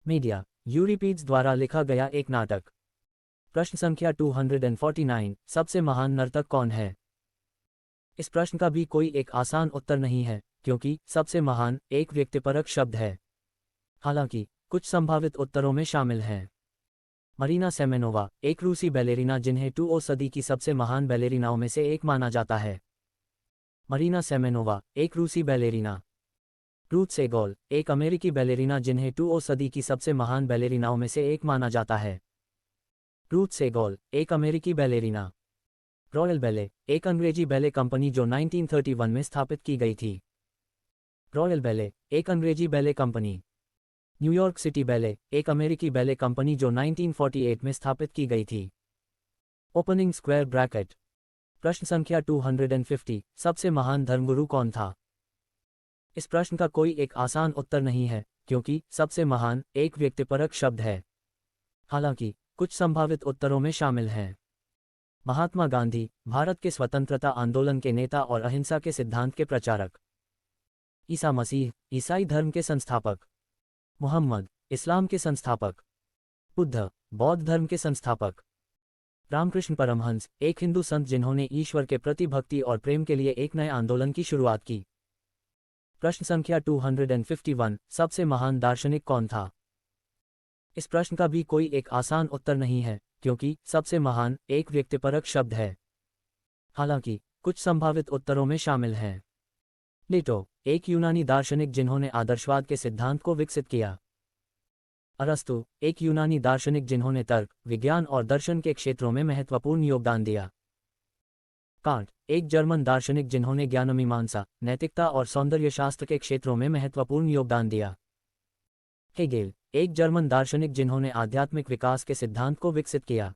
मीडिया, यूरिपीड्स द्वारा लिखा गया एक नाटक। प्रश्न संख्या 249, सबसे महान नर्तक कौन है? इस प्रश्न का भी कोई एक आसान उत्तर नहीं है, क्योंकि सबसे महान एक व्यक्तिपरक शब्द है। हालांकि कुछ संभावित उत्तरों में शामिल हैं मरीना सेमेनोवा, एक रूसी बैलेरिना जिन्हें 2 सदी की सबसे महान बैलेरिनाओं में से एक माना जाता है। मरीना सेमेनोवा, एक रूसी बैलेरिना। रूथ सेगोल, एक अमेरिकी बैलेरिना जिन्हें 2 सदी की सबसे महान बैलेरिनाओं में से एक माना जाता है। रूथ सेगोल, एक अमेरिकी बैलेरिना। रॉयल बैले, एक अंग्रेजी बैले कंपनी जो 1931 में स्थापित की गई थी। रॉयल बैले, एक अंग्रेजी ballet company. New York city ballet, एक अमेरिकी बैले कंपनी जो 1948 में स्थापित की गई थी। Opening square bracket. प्रश्न संख्या 250, सबसे महान धर्मगुरु कौन था? इस प्रश्न का कोई एक आसान उत्तर नहीं है, क्योंकि सबसे महान एक व्यक्तिपरक शब्द है। हालांकि कुछ संभावित उत्तरों में शामिल हैं महात्मा गांधी, भारत के स्वतंत्रता आंदोलन के नेता और अहिंसा के सिद्धांत के प्रचारक। ईसा मसीह, ईसाई धर्म के संस्थापक। मुहम्मद, इस्लाम के संस्थापक। बुद्ध, बौद्ध धर्म के संस्थापक। रामकृष्ण परमहंस, एक हिंदू संत जिन्होंने ईश्वर के प्रति भक्ति और प्रेम के लिए एक नए आंदोलन की शुरुआत की। प्रश्न संख्या 251, सबसे महान दार्शनिक कौन था? इस प्रश्न का भी कोई एक आसान उत्तर नहीं है, क्योंकि सबसे महान एक व्यक्तिपरक शब्द है। हालांकि कुछ संभावित उत्तरों में शामिल हैं प्लेटो, एक यूनानी दार्शनिक जिन्होंने आदर्शवाद के सिद्धांत को विकसित किया। अरस्तु, एक यूनानी दार्शनिक जिन्होंने तर्क, विज्ञान और दर्शन के क्षेत्रों में महत्वपूर्ण योगदान दिया। कांट, एक जर्मन दार्शनिक जिन्होंने ज्ञानमीमांसा, नैतिकता और सौंदर्यशास्त्र के क्षेत्रों में महत्वपूर्ण योगदान दिया। हेगेल, एक जर्मन दार्शनिक जिन्होंने आध्यात्मिक विकास के सिद्धांत को विकसित किया।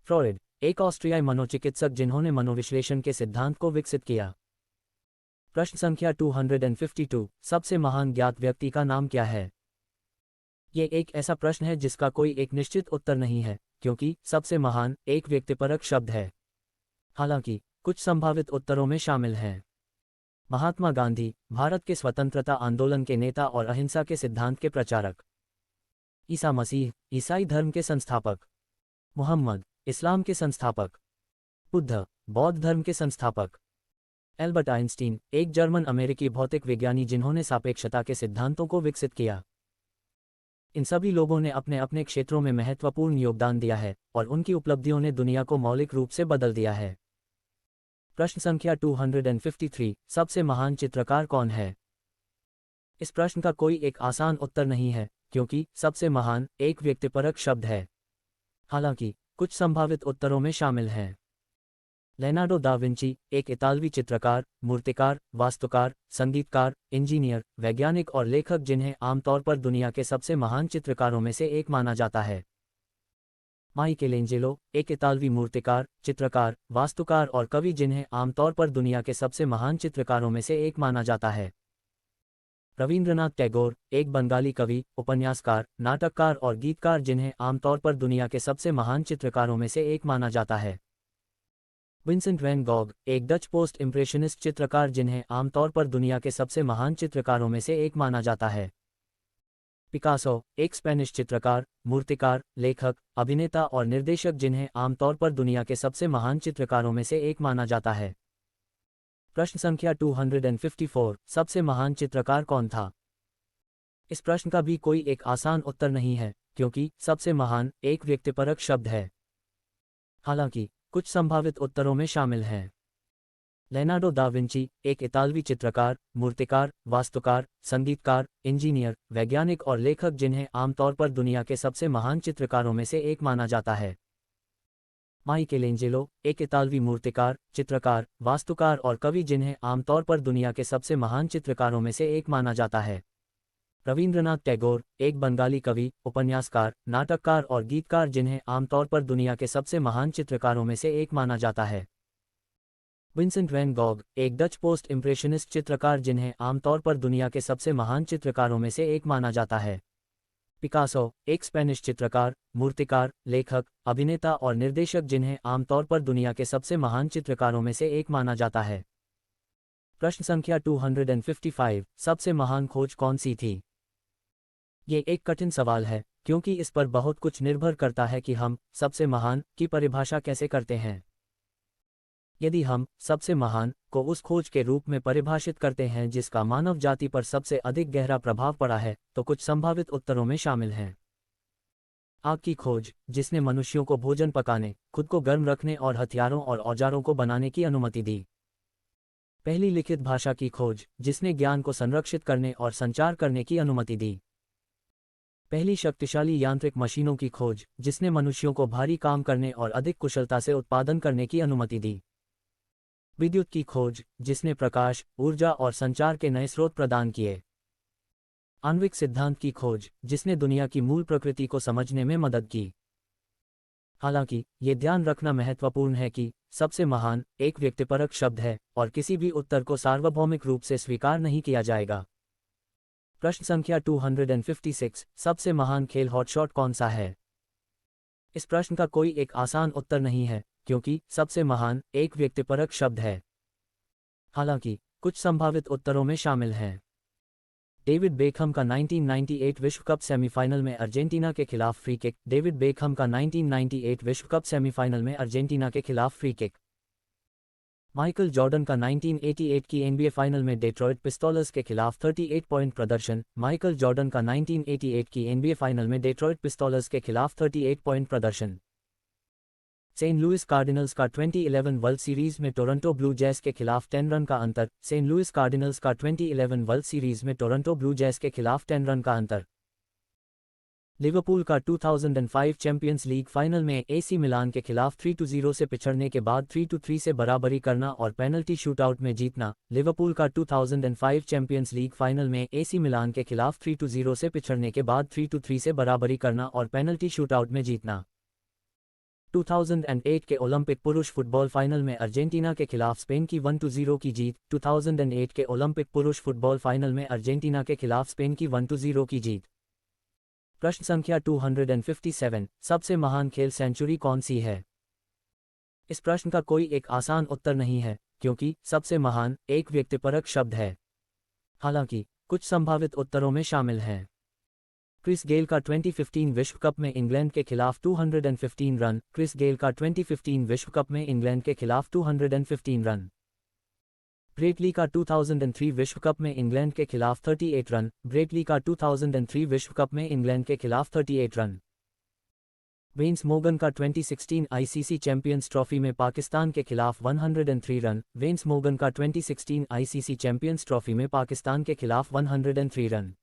फ्रॉइड, एक ऑस्ट्रियाई मनोचिकित्सक जिन्होंने मनोविश्लेषण के सिद्धांत को विकसित किया। प्रश्न संख्या 252, सबसे महान ज्ञात व्यक्ति का नाम क्या है? ये एक ऐसा प्रश्न है जिसका कोई एक निश्चित उत्तर नहीं है, क्योंकि सबसे महान एक व्यक्तिपरक शब्द है। हालांकि कुछ संभावित उत्तरों में शामिल हैं महात्मा गांधी, भारत के स्वतंत्रता आंदोलन के नेता और अहिंसा के सिद्धांत के प्रचारक। ईसा मसीह, ईसाई धर्म के संस्थापक। मुहम्मद, इस्लाम के संस्थापक। बुद्ध, बौद्ध धर्म के संस्थापक। एल्बर्ट आइंस्टीन, एक जर्मन अमेरिकी भौतिक विज्ञानी जिन्होंने सापेक्षता के सिद्धांतों को विकसित किया। इन सभी लोगों ने अपने अपने क्षेत्रों में महत्वपूर्ण योगदान दिया है और उनकी उपलब्धियों ने दुनिया को मौलिक रूप से बदल दिया है। प्रश्न संख्या 253, सबसे महान चित्रकार कौन है? इस प्रश्न का कोई एक आसान उत्तर नहीं है, क्योंकि सबसे महान एक व्यक्तिपरक शब्द है। हालांकि कुछ संभावित उत्तरों में शामिल हैं। लेनार्डो दा विंची, एक इतालवी चित्रकार, मूर्तिकार, वास्तुकार, संगीतकार, इंजीनियर, वैज्ञानिक और लेखक जिन्हें आमतौर पर दुनिया के सबसे महान चित्रकारों में से एक माना जाता है। माइकेलेंजेलो, एक इतालवी मूर्तिकार, चित्रकार, वास्तुकार और कवि जिन्हें आमतौर पर दुनिया के सबसे महान चित्रकारों में से एक माना जाता है। रवींद्रनाथ टैगोर, एक बंगाली कवि, उपन्यासकार, नाटककार और गीतकार जिन्हें आमतौर पर दुनिया के सबसे महान चित्रकारों में से एक माना जाता है। विंसेंट वैन गॉग, एक डच पोस्ट इम्प्रेशनिस्ट चित्रकार जिन्हें आमतौर पर दुनिया के सबसे महान चित्रकारों में से एक माना जाता है। पिकासो, एक स्पेनिश चित्रकार, मूर्तिकार, लेखक, अभिनेता और निर्देशक जिन्हें आमतौर पर दुनिया के सबसे महान चित्रकारों में से एक माना जाता है। प्रश्न संख्या 254, सबसे महान चित्रकार कौन था? इस प्रश्न का भी कोई एक आसान उत्तर नहीं है, क्योंकि सबसे महान एक व्यक्तिपरक शब्द है। हालांकि कुछ संभावित उत्तरों में शामिल हैं। लेनार्डो दा विंची, एक इतालवी चित्रकार, मूर्तिकार, वास्तुकार, संगीतकार, इंजीनियर, वैज्ञानिक और लेखक जिन्हें आमतौर पर दुनिया के सबसे महान चित्रकारों में से एक माना जाता है। माइकेलेंजेलो, एक इतालवी मूर्तिकार, चित्रकार, वास्तुकार और कवि जिन्हें आमतौर पर दुनिया के सबसे महान चित्रकारों में से एक माना जाता है। रवींद्रनाथ टैगोर, एक बंगाली कवि, उपन्यासकार, नाटककार और गीतकार जिन्हें आमतौर पर दुनिया के सबसे महान चित्रकारों में से एक माना जाता है। विंसेंट वैन गॉग, एक डच पोस्ट इम्प्रेशनिस्ट चित्रकार जिन्हें आमतौर पर दुनिया के सबसे महान चित्रकारों में से एक माना जाता है। पिकासो, एक स्पेनिश चित्रकार, मूर्तिकार, लेखक, अभिनेता और निर्देशक जिन्हें आमतौर पर दुनिया के सबसे महान चित्रकारों में से एक माना जाता है। प्रश्न संख्या 255, सबसे महान खोज कौन सी थी? ये एक कठिन सवाल है, क्योंकि इस पर बहुत कुछ निर्भर करता है कि हम सबसे महान की परिभाषा कैसे करते हैं। यदि हम सबसे महान को उस खोज के रूप में परिभाषित करते हैं जिसका मानव जाति पर सबसे अधिक गहरा प्रभाव पड़ा है, तो कुछ संभावित उत्तरों में शामिल हैं। आग की खोज, जिसने मनुष्यों को भोजन पकाने, खुद को गर्म रखने और हथियारों और औजारों को बनाने की अनुमति दी। पहली लिखित भाषा की खोज, जिसने ज्ञान को संरक्षित करने और संचार करने की अनुमति दी। पहली शक्तिशाली यांत्रिक मशीनों की खोज, जिसने मनुष्यों को भारी काम करने और अधिक कुशलता से उत्पादन करने की अनुमति दी। विद्युत की खोज, जिसने प्रकाश, ऊर्जा और संचार के नए स्रोत प्रदान किए। आणविक सिद्धांत की खोज, जिसने दुनिया की मूल प्रकृति को समझने में मदद की। हालांकि ये ध्यान रखना महत्वपूर्ण है कि सबसे महान एक व्यक्तिपरक शब्द है और किसी भी उत्तर को सार्वभौमिक रूप से स्वीकार नहीं किया जाएगा। प्रश्न संख्या 256, सबसे महान खेल हॉटशॉट कौन सा है? इस प्रश्न का कोई एक आसान उत्तर नहीं है, क्योंकि सबसे महान एक व्यक्तिपरक शब्द है। हालांकि कुछ संभावित उत्तरों में शामिल हैं। डेविड बेकहम का 1998 विश्व कप सेमीफाइनल में अर्जेंटीना के खिलाफ फ्री किक। डेविड बेकहम का 1998 विश्व कप सेमीफाइनल में अर्जेंटीना के खिलाफ फ्री किक। माइकल जॉर्डन का 1988 की एनबीए फाइनल में डेट्रॉयट पिस्टॉलर्स के खिलाफ 38 पॉइंट प्रदर्शन। माइकल जॉर्डन का 1988 की एनबीए फाइनल में डेट्रॉयट पिस्टॉलर्स के खिलाफ 38 पॉइंट प्रदर्शन। सेंट लुइस कार्डिनल्स का 2011 वर्ल्ड सीरीज में टोरंटो ब्लू जैज के खिलाफ 10 रन का अंतर। सेंट लुइस कार्डिनल्स का 2011 वर्ल्ड सीरीज में टोरंटो ब्लू जैज के खिलाफ 10 रन का अंतर। लिवरपूल का 2005 चैंपियंस लीग फाइनल में एसी मिलान के खिलाफ 3-0 से पिछड़ने के बाद 3-3 से बराबरी करना और पेनल्टी शूटआउट में जीतना। लिवरपूल का 2005 चैंपियंस लीग फाइनल में एसी मिलान के खिलाफ 3-0 से पिछड़ने के बाद 3-3 से बराबरी करना और पेनल्टी शूटआउट में जीतना। 2008 के ओलंपिक पुरुष फुटबॉल फाइनल में अर्जेंटीना के खिलाफ स्पेन की 1-0 की जीत। 2008 के ओलंपिक पुरुष फुटबॉल फाइनल में अर्जेंटीना के खिलाफ स्पेन की 1-0 की जीत। प्रश्न संख्या 257, सबसे महान खेल सेंचुरी कौन सी है? इस प्रश्न का कोई एक आसान उत्तर नहीं है, क्योंकि सबसे महान एक व्यक्तिपरक शब्द है। हालांकि कुछ संभावित उत्तरों में शामिल हैं। क्रिस गेल का 2015 विश्व कप में इंग्लैंड के खिलाफ 215 रन। क्रिस गेल का 2015 विश्व कप में इंग्लैंड के खिलाफ 215 रन। ब्रेटली का 2003 विश्व कप में इंग्लैंड के खिलाफ 38 रन। ब्रेटली का 2003 विश्व कप में इंग्लैंड के खिलाफ 38 रन। वेन्स मोगन का 2016 आईसीसी चैंपियंस ट्रॉफी में पाकिस्तान के खिलाफ 103 रन। वेन्स मोगन का 2016 आईसीसी चैंपियंस ट्रॉफी में पाकिस्तान के खिलाफ 103 रन।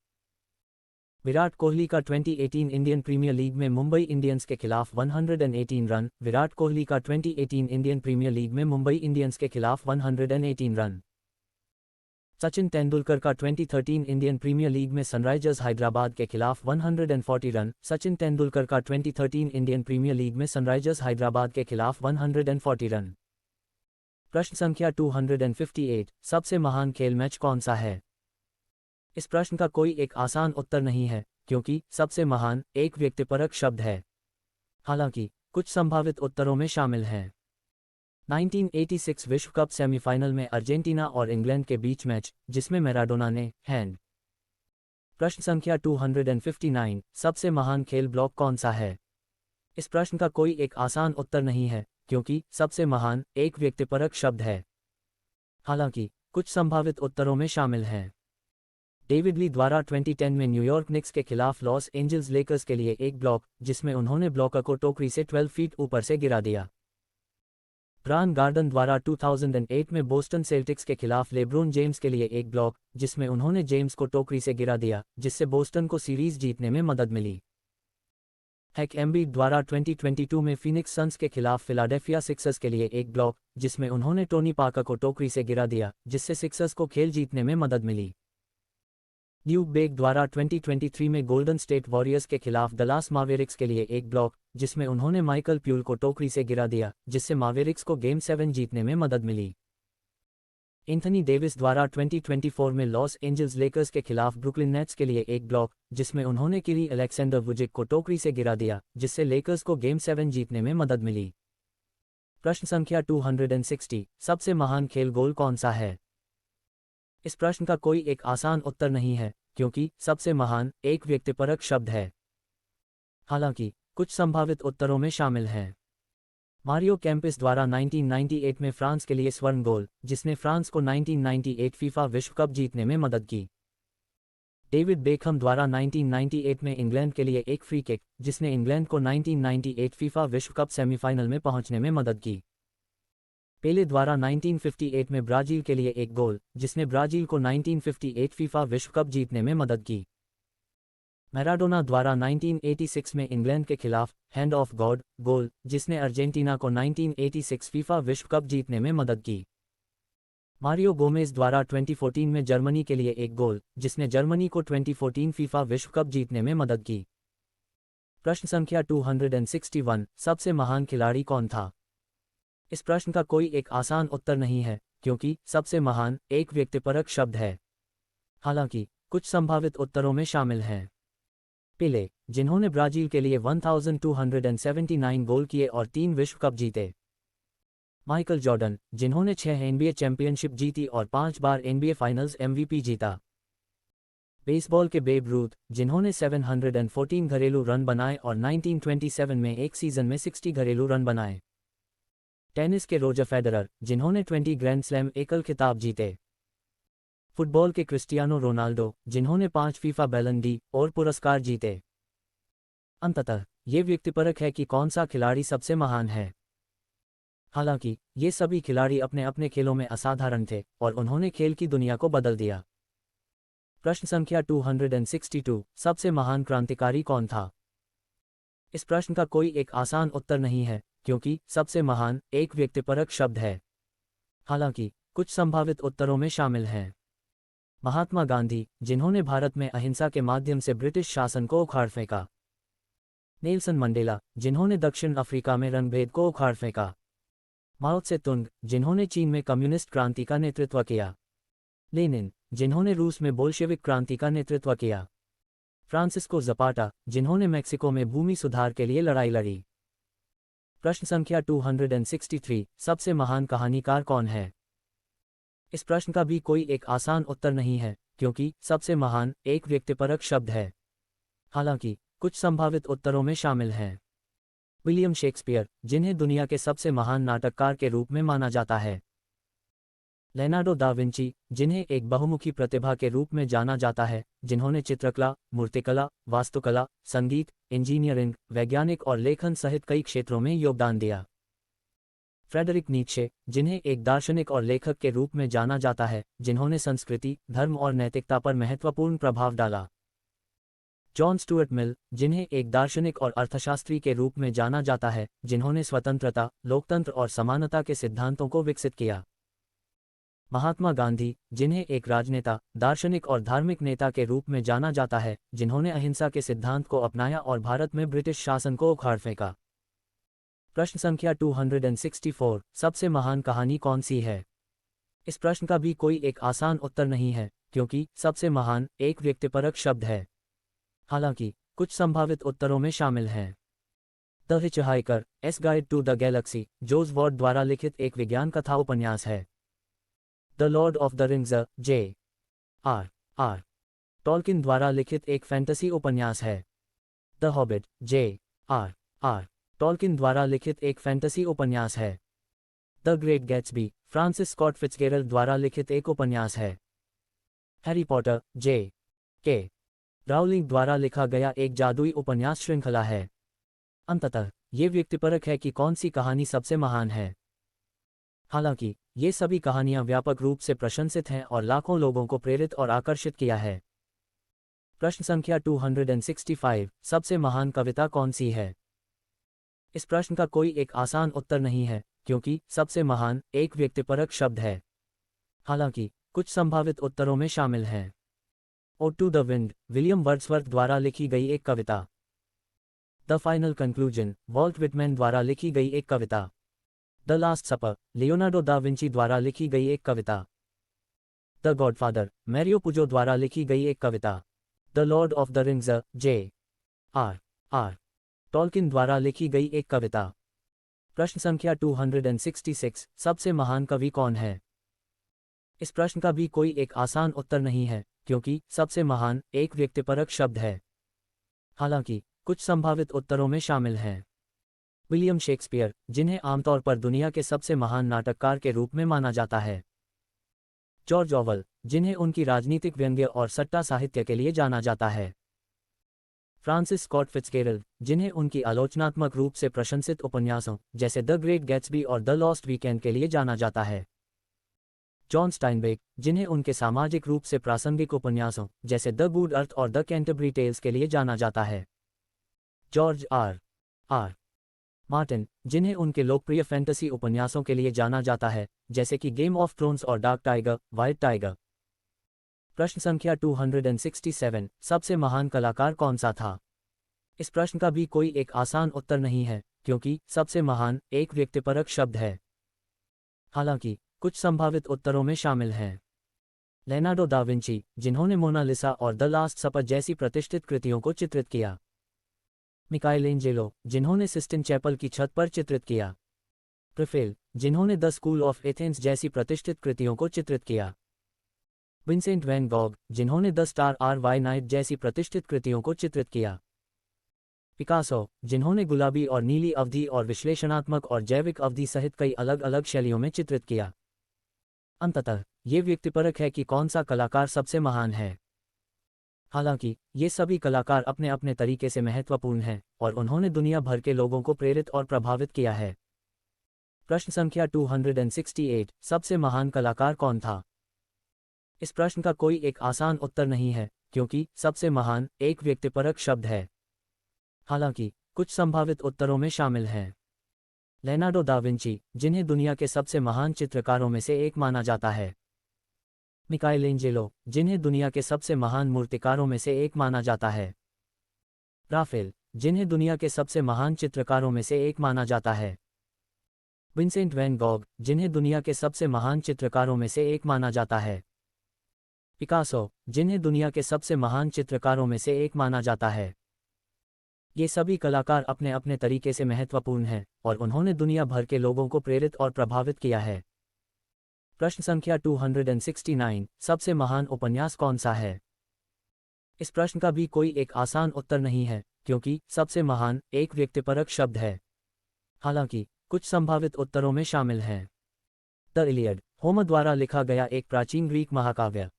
विराट कोहली का 2018 इंडियन प्रीमियर लीग में मुंबई इंडियंस के खिलाफ 118 रन। विराट कोहली का 2018 इंडियन प्रीमियर लीग में मुंबई इंडियंस के खिलाफ 118 रन। सचिन तेंदुलकर का 2013 इंडियन प्रीमियर लीग में सनराइजर्स हैदराबाद के खिलाफ 140 रन। सचिन तेंदुलकर का 2013 इंडियन प्रीमियर लीग में सनराइजर्स हैदराबाद के खिलाफ 140 रन। प्रश्न संख्या 258, सबसे महान खेल मैच कौन सा है? इस प्रश्न का कोई एक आसान उत्तर नहीं है, क्योंकि सबसे महान एक व्यक्तिपरक शब्द है। हालांकि कुछ संभावित उत्तरों में शामिल हैं 1986 विश्व कप सेमीफाइनल में अर्जेंटीना और इंग्लैंड के बीच मैच, जिसमें मैराडोना ने हैंड। प्रश्न संख्या 259, सबसे महान खेल ब्लॉक कौन सा है? इस प्रश्न का कोई एक आसान उत्तर नहीं है, क्योंकि सबसे महान एक व्यक्तिपरक शब्द है। हालांकि कुछ संभावित उत्तरों में शामिल हैं डेविड ली द्वारा 2010 में न्यूयॉर्क निक्स के खिलाफ लॉस एंजल्स लेकर्स के लिए एक ब्लॉक, जिसमें उन्होंने ब्लॉकर को टोकरी से 12 फीट ऊपर से गिरा दिया। ब्रायन गार्डन द्वारा 2008 में बोस्टन सेल्टिक्स के खिलाफ लेब्रोन जेम्स के लिए एक ब्लॉक, जिसमें उन्होंने जेम्स को टोकरी से गिरा दिया, जिससे बोस्टन को सीरीज जीतने में मदद मिली। हैक एम्बिड द्वारा 2022 में फीनिक्स सन्स के खिलाफ फिलाडेल्फिया सिक्सर्स के लिए एक ब्लॉक, जिसमें उन्होंने टोनी पार्कर को टोकरी से गिरा दिया, जिससे सिक्सर्स को खेल जीतने में मदद मिली। ल्यूक बेक द्वारा 2023 में गोल्डन स्टेट वॉरियर्स के खिलाफ डलास मैवेरिक्स के लिए एक ब्लॉक, जिसमें उन्होंने माइकल प्यूल को टोकरी से गिरा दिया, जिससे मैवेरिक्स को गेम 7 जीतने में मदद मिली। एंथनी डेविस द्वारा 2024 में लॉस एंजल्स लेकर्स के खिलाफ ब्रुकलिन नेट्स के लिए एक ब्लॉक, जिसमें उन्होंने किरी अलेक्जेंडर वुजिक को टोकरी से गिरा दिया, जिससे लेकर्स को गेम 7 जीतने में मदद मिली। प्रश्न संख्या 260, सबसे महान खेल गोल कौन सा है? इस प्रश्न का कोई एक आसान उत्तर नहीं है, क्योंकि सबसे महान एक व्यक्तिपरक शब्द है। हालांकि कुछ संभावित उत्तरों में शामिल हैं मारियो कैम्पिस द्वारा 1998 में फ्रांस के लिए स्वर्ण गोल, जिसने फ्रांस को 1998 फीफा विश्व कप जीतने में मदद की। डेविड बेकहम द्वारा 1998 में इंग्लैंड के लिए एक फ्री किक, जिसने इंग्लैंड को 1998 फीफा विश्व कप सेमीफाइनल में पहुंचने में मदद की। पेले द्वारा 1958 में ब्राजील के लिए एक गोल, जिसने ब्राजील को 1958 फीफा विश्व कप जीतने में मदद की। मैराडोना द्वारा 1986 में इंग्लैंड के खिलाफ हैंड ऑफ गॉड गोल, जिसने अर्जेंटीना को 1986 फीफा विश्व कप जीतने में मदद की। मारियो गोमेज द्वारा 2014 में जर्मनी के लिए एक गोल, जिसने जर्मनी को 2014 फीफा विश्व कप जीतने में मदद की। प्रश्न संख्या 261, सबसे महान खिलाड़ी कौन था? इस प्रश्न का कोई एक आसान उत्तर नहीं है, क्योंकि सबसे महान एक व्यक्तिपरक शब्द है। हालांकि कुछ संभावित उत्तरों में शामिल हैं पेले, जिन्होंने ब्राजील के लिए 1279 गोल किए और 3 विश्व कप जीते। माइकल जॉर्डन, जिन्होंने 6 एनबीए चैंपियनशिप जीती और 5 बार एनबीए फाइनल्स एमवीपी जीता। बेसबॉल के बेब रूथ, जिन्होंने 714 घरेलू रन बनाए और 1927 में एक सीजन में 60 घरेलू रन बनाए। टेनिस के रोजर फेडरर, जिन्होंने 20 ग्रैंड स्लैम एकल खिताब जीते। फुटबॉल के क्रिस्टियानो रोनाल्डो, जिन्होंने 5 फीफा बैलन डी और पुरस्कार जीते। अंततः ये व्यक्तिपरक है कि कौन सा खिलाड़ी सबसे महान है। हालांकि ये सभी खिलाड़ी अपने अपने खेलों में असाधारण थे और उन्होंने खेल की दुनिया को बदल दिया। प्रश्न संख्या 262, सबसे महान क्रांतिकारी कौन था? इस प्रश्न का कोई एक आसान उत्तर नहीं है, क्योंकि सबसे महान एक व्यक्तिपरक शब्द है। हालांकि कुछ संभावित उत्तरों में शामिल हैं महात्मा गांधी, जिन्होंने भारत में अहिंसा के माध्यम से ब्रिटिश शासन को उखाड़ फेंका। नेल्सन मंडेला, जिन्होंने दक्षिण अफ्रीका में रंगभेद को उखाड़ फेंका। माओ त्से-तुंग, जिन्होंने चीन में कम्युनिस्ट क्रांति का नेतृत्व किया। लेनिन, जिन्होंने रूस में बोल्शेविक क्रांति का नेतृत्व किया। फ्रांसिस्को ज़पाटा, जिन्होंने मेक्सिको में भूमि सुधार के लिए लड़ाई लड़ी। प्रश्न संख्या 263, सबसे महान कहानीकार कौन है? इस प्रश्न का भी कोई एक आसान उत्तर नहीं है, क्योंकि सबसे महान एक व्यक्तिपरक शब्द है। हालांकि कुछ संभावित उत्तरों में शामिल हैं विलियम शेक्सपियर, जिन्हें दुनिया के सबसे महान नाटककार के रूप में माना जाता है। लियोनार्डो दा विंची, जिन्हें एक बहुमुखी प्रतिभा के रूप में जाना जाता है, जिन्होंने चित्रकला, मूर्तिकला, वास्तुकला, संगीत, इंजीनियरिंग, वैज्ञानिक और लेखन सहित कई क्षेत्रों में योगदान दिया। फ्रेडरिक नीत्शे, जिन्हें एक दार्शनिक और लेखक के रूप में जाना जाता है, जिन्होंने संस्कृति, धर्म और नैतिकता पर महत्वपूर्ण प्रभाव डाला। जॉन स्टुअर्ट मिल, जिन्हें एक दार्शनिक और अर्थशास्त्री के रूप में जाना जाता है, जिन्होंने स्वतंत्रता, लोकतंत्र और समानता के सिद्धांतों को विकसित किया। महात्मा गांधी, जिन्हें एक राजनेता, दार्शनिक और धार्मिक नेता के रूप में जाना जाता है, जिन्होंने अहिंसा के सिद्धांत को अपनाया और भारत में ब्रिटिश शासन को उखाड़ फेंका। प्रश्न संख्या 264, सबसे महान कहानी कौन सी है? इस प्रश्न का भी कोई एक आसान उत्तर नहीं है, क्योंकि सबसे महान एक व्यक्तिपरक शब्द है। हालांकि कुछ संभावित उत्तरों में शामिल हैं। The Hitchhiker's Guide to the Galaxy, जोस वर्ड द्वारा लिखित एक विज्ञान कथा उपन्यास है। The Lord of the Rings, J.R.R. Tolkien द्वारा लिखित एक फैंटेसी उपन्यास है। The hobbit, J.R.R. टॉल्किन द्वारा लिखित एक फैंटेसी उपन्यास है। The Great Gatsby, Francis Scott Fitzgerald द्वारा लिखित एक उपन्यास है। Harry Potter, J.K. राउलिंग द्वारा लिखा गया एक जादुई उपन्यास श्रृंखला है। अंततः ये व्यक्तिपरक है कि कौन सी कहानी सबसे महान है। हालांकि ये सभी कहानियां व्यापक रूप से प्रशंसित हैं और लाखों लोगों को प्रेरित और आकर्षित किया है। प्रश्न संख्या 265, सबसे महान कविता कौन सी है? इस प्रश्न का कोई एक आसान उत्तर नहीं है, क्योंकि सबसे महान एक व्यक्तिपरक शब्द है। हालांकि कुछ संभावित उत्तरों में शामिल हैं। Ode to the Wind, William Wordsworth द्वारा लिखी गई एक कविता। The Final Conclusion, Walt Whitman द्वारा लिखी गई एक कविता। The Last Supper, Leonardo da Vinci द्वारा लिखी गई एक कविता। द गॉडफादर, मैरियो पुजो द्वारा लिखी गई एक कविता। The Lord of the Rings, J.R.R. Tolkien द्वारा लिखी गई एक कविता। प्रश्न संख्या 266, सबसे महान कवि कौन है? इस प्रश्न का भी कोई एक आसान उत्तर नहीं है, क्योंकि सबसे महान एक व्यक्तिपरक शब्द है। हालांकि कुछ संभावित उत्तरों में शामिल हैं। विलियम शेक्सपियर, जिन्हें आमतौर पर दुनिया के सबसे महान नाटककार के रूप में माना जाता है। जॉर्ज ऑवेल, जिन्हें उनकी राजनीतिक व्यंग्य और सट्टा साहित्य के लिए जाना जाता है। फ्रांसिस स्कॉट फिट्जगेरल्ड, जिन्हें उनकी आलोचनात्मक रूप से प्रशंसित उपन्यासों जैसे द ग्रेट गैट्सबी और द लॉस्ट वीकेंड के लिए जाना जाता है। जॉन स्टाइनबेक, जिन्हें उनके सामाजिक रूप से प्रासंगिक उपन्यासों जैसे द गुड अर्थ और द कैंटरबरी टेल्स के लिए जाना जाता है। George R.R. मार्टिन, जिन्हें उनके लोकप्रिय फैंटेसी उपन्यासों के लिए जाना जाता है, जैसे कि गेम ऑफ थ्रोन्स और डार्क टाइगर, व्हाइट टाइगर। प्रश्न संख्या 267, सबसे महान कलाकार कौन सा था? इस प्रश्न का भी कोई एक आसान उत्तर नहीं है, क्योंकि सबसे महान एक व्यक्तिपरक शब्द है। हालांकि कुछ संभावित उत्तरों में शामिल हैं। लियोनार्डो दा विंची, जिन्होंने मोनालिसा और द लास्ट सपर जैसी प्रतिष्ठित कृतियों को चित्रित किया। मिकाएलेंजेलो, जिन्होंने सिस्टिन चैपल की छत पर चित्रित किया। राफेल, जिन्होंने द स्कूल ऑफ एथेंस जैसी प्रतिष्ठित कृतियों को चित्रित किया। विंसेंट वैन गॉग, जिन्होंने the Starry Night जैसी प्रतिष्ठित कृतियों को चित्रित किया। पिकासो, जिन्होंने गुलाबी और नीली अवधि और विश्लेषणात्मक और जैविक अवधि सहित कई अलग अलग शैलियों में चित्रित किया। अंततः ये व्यक्तिपरक है कि कौन सा कलाकार सबसे महान है। हालांकि ये सभी कलाकार अपने अपने तरीके से महत्वपूर्ण हैं और उन्होंने दुनिया भर के लोगों को प्रेरित और प्रभावित किया है। प्रश्न संख्या 268, सबसे महान कलाकार कौन था? इस प्रश्न का कोई एक आसान उत्तर नहीं है, क्योंकि सबसे महान एक व्यक्तिपरक शब्द है। हालांकि कुछ संभावित उत्तरों में शामिल हैं। लियोनार्डो दा विंची, जिन्हें दुनिया के सबसे महान चित्रकारों में से एक माना जाता है। मिकाएलेंजेलो, जिन्हें दुनिया के सबसे महान मूर्तिकारों में से एक माना जाता है। राफेल, जिन्हें दुनिया के सबसे महान चित्रकारों में से एक माना जाता है। विंसेंट वैन गॉग, जिन्हें दुनिया के सबसे महान चित्रकारों में से एक माना जाता है। पिकासो, जिन्हें दुनिया के सबसे महान चित्रकारों में से एक माना जाता है। ये सभी कलाकार अपने अपने तरीके से महत्वपूर्ण हैं और उन्होंने दुनिया भर के लोगों को प्रेरित और प्रभावित किया है। प्रश्न संख्या 269, सबसे महान उपन्यास कौन सा है? इस प्रश्न का भी कोई एक आसान उत्तर नहीं है, क्योंकि सबसे महान एक व्यक्तिपरक शब्द है। हालांकि कुछ संभावित उत्तरों में शामिल हैं। द इलियड, होमर द्वारा लिखा गया एक प्राचीन ग्रीक महाकाव्य।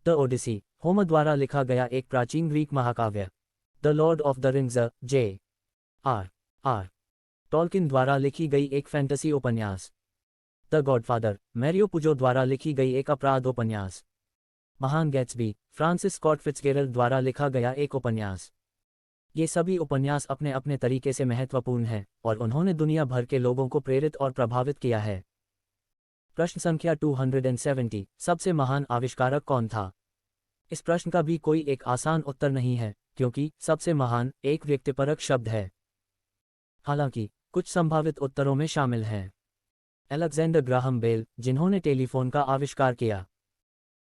द ओडिसी, होमर द्वारा लिखा गया एक प्राचीन ग्रीक महाकाव्य। The Lord of the Rings, J.R.R. Tolkien द्वारा लिखी गई एक फैंटेसी उपन्यास। द गॉडफादर, मैरियो पुजो द्वारा लिखी गई एक अपराध उपन्यास। महान गैट्सबी, फ्रांसिस स्कॉट फिट्जगेरल्ड द्वारा लिखा गया एक उपन्यास। ये सभी उपन्यास अपने अपने तरीके से महत्वपूर्ण हैं और उन्होंने दुनिया भर के लोगों को प्रेरित और प्रभावित किया है। प्रश्न संख्या 270, सबसे महान आविष्कारक कौन था? इस प्रश्न का भी कोई एक आसान उत्तर नहीं है, क्योंकि सबसे महान एक व्यक्तिपरक शब्द है। हालांकि कुछ संभावित उत्तरों में शामिल हैं। अलेक्जेंडर ग्राहम बेल, जिन्होंने टेलीफोन का आविष्कार किया।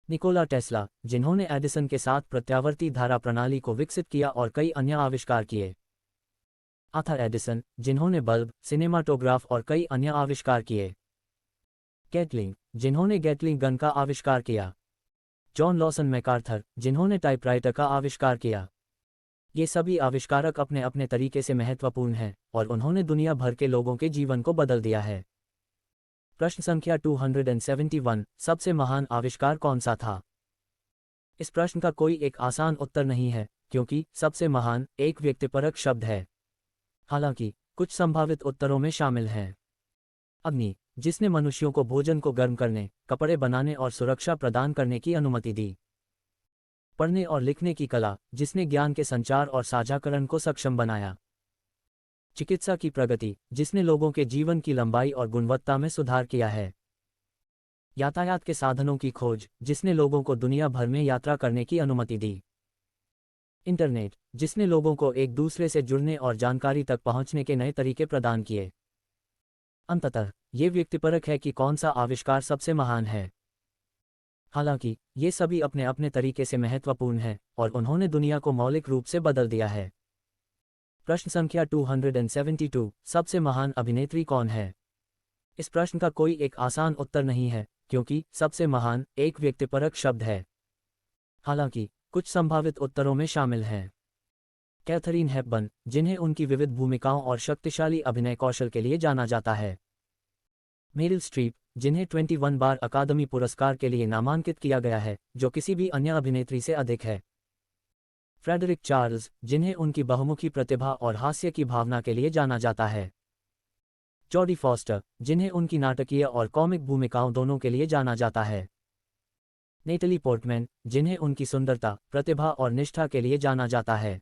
निकोला टेस्ला, जिन्होंने एडिसन के साथ प्रत्यावर्ती धारा प्रणाली को विकसित किया और कई अन्य आविष्कार किए। आर्थर एडिसन, जिन्होंने बल्ब, सिनेमाटोग्राफ और कई अन्य आविष्कार किए। गैटलिंग, जिन्होंने गैटलिंग गन का आविष्कार किया। जॉन लॉसन मैकार्थर, जिन्होंने टाइपराइटर का आविष्कार किया। ये सभी आविष्कारक अपने अपने तरीके से महत्वपूर्ण हैं और उन्होंने दुनिया भर के लोगों के जीवन को बदल दिया है। प्रश्न संख्या 271, सबसे महान आविष्कार कौन सा था? इस प्रश्न का कोई एक आसान उत्तर नहीं है, क्योंकि सबसे महान एक व्यक्तिपरक शब्द है। हालांकि कुछ संभावित उत्तरों में शामिल हैं। अग्नि, जिसने मनुष्यों को भोजन को गर्म करने, कपड़े बनाने और सुरक्षा प्रदान करने की अनुमति दी। पढ़ने और लिखने की कला, जिसने ज्ञान के संचार और साझाकरण को सक्षम बनाया। चिकित्सा की प्रगति, जिसने लोगों के जीवन की लंबाई और गुणवत्ता में सुधार किया है। यातायात के साधनों की खोज, जिसने लोगों को दुनिया भर में यात्रा करने की अनुमति दी। इंटरनेट, जिसने लोगों को एक दूसरे से जुड़ने और जानकारी तक पहुंचने के नए तरीके प्रदान किए। अंततः ये व्यक्तिपरक है कि कौन सा आविष्कार सबसे महान है। हालांकि ये सभी अपने अपने तरीके से महत्वपूर्ण हैं और उन्होंने दुनिया को मौलिक रूप से बदल दिया है। प्रश्न संख्या 272, सबसे महान अभिनेत्री कौन है? इस प्रश्न का कोई एक आसान उत्तर नहीं है, क्योंकि सबसे महान एक व्यक्तिपरक शब्द है। हालांकि कुछ संभावित उत्तरों में शामिल हैं। कैथरीन हेपबर्न, जिन्हें उनकी विविध भूमिकाओं और शक्तिशाली अभिनय कौशल के लिए जाना जाता है। मेरिल स्ट्रीप, जिन्हें 21 बार अकादमी पुरस्कार के लिए नामांकित किया गया है, जो किसी भी अन्य अभिनेत्री से अधिक है। फ्रेडरिक चार्ल्स, जिन्हें उनकी बहुमुखी प्रतिभा और हास्य की भावना के लिए जाना जाता है। जॉडी फॉस्टर, जिन्हें उनकी नाटकीय और कॉमिक भूमिकाओं दोनों के लिए जाना जाता है। नेटली पोर्टमैन, जिन्हें उनकी सुंदरता, प्रतिभा और निष्ठा के लिए जाना जाता है।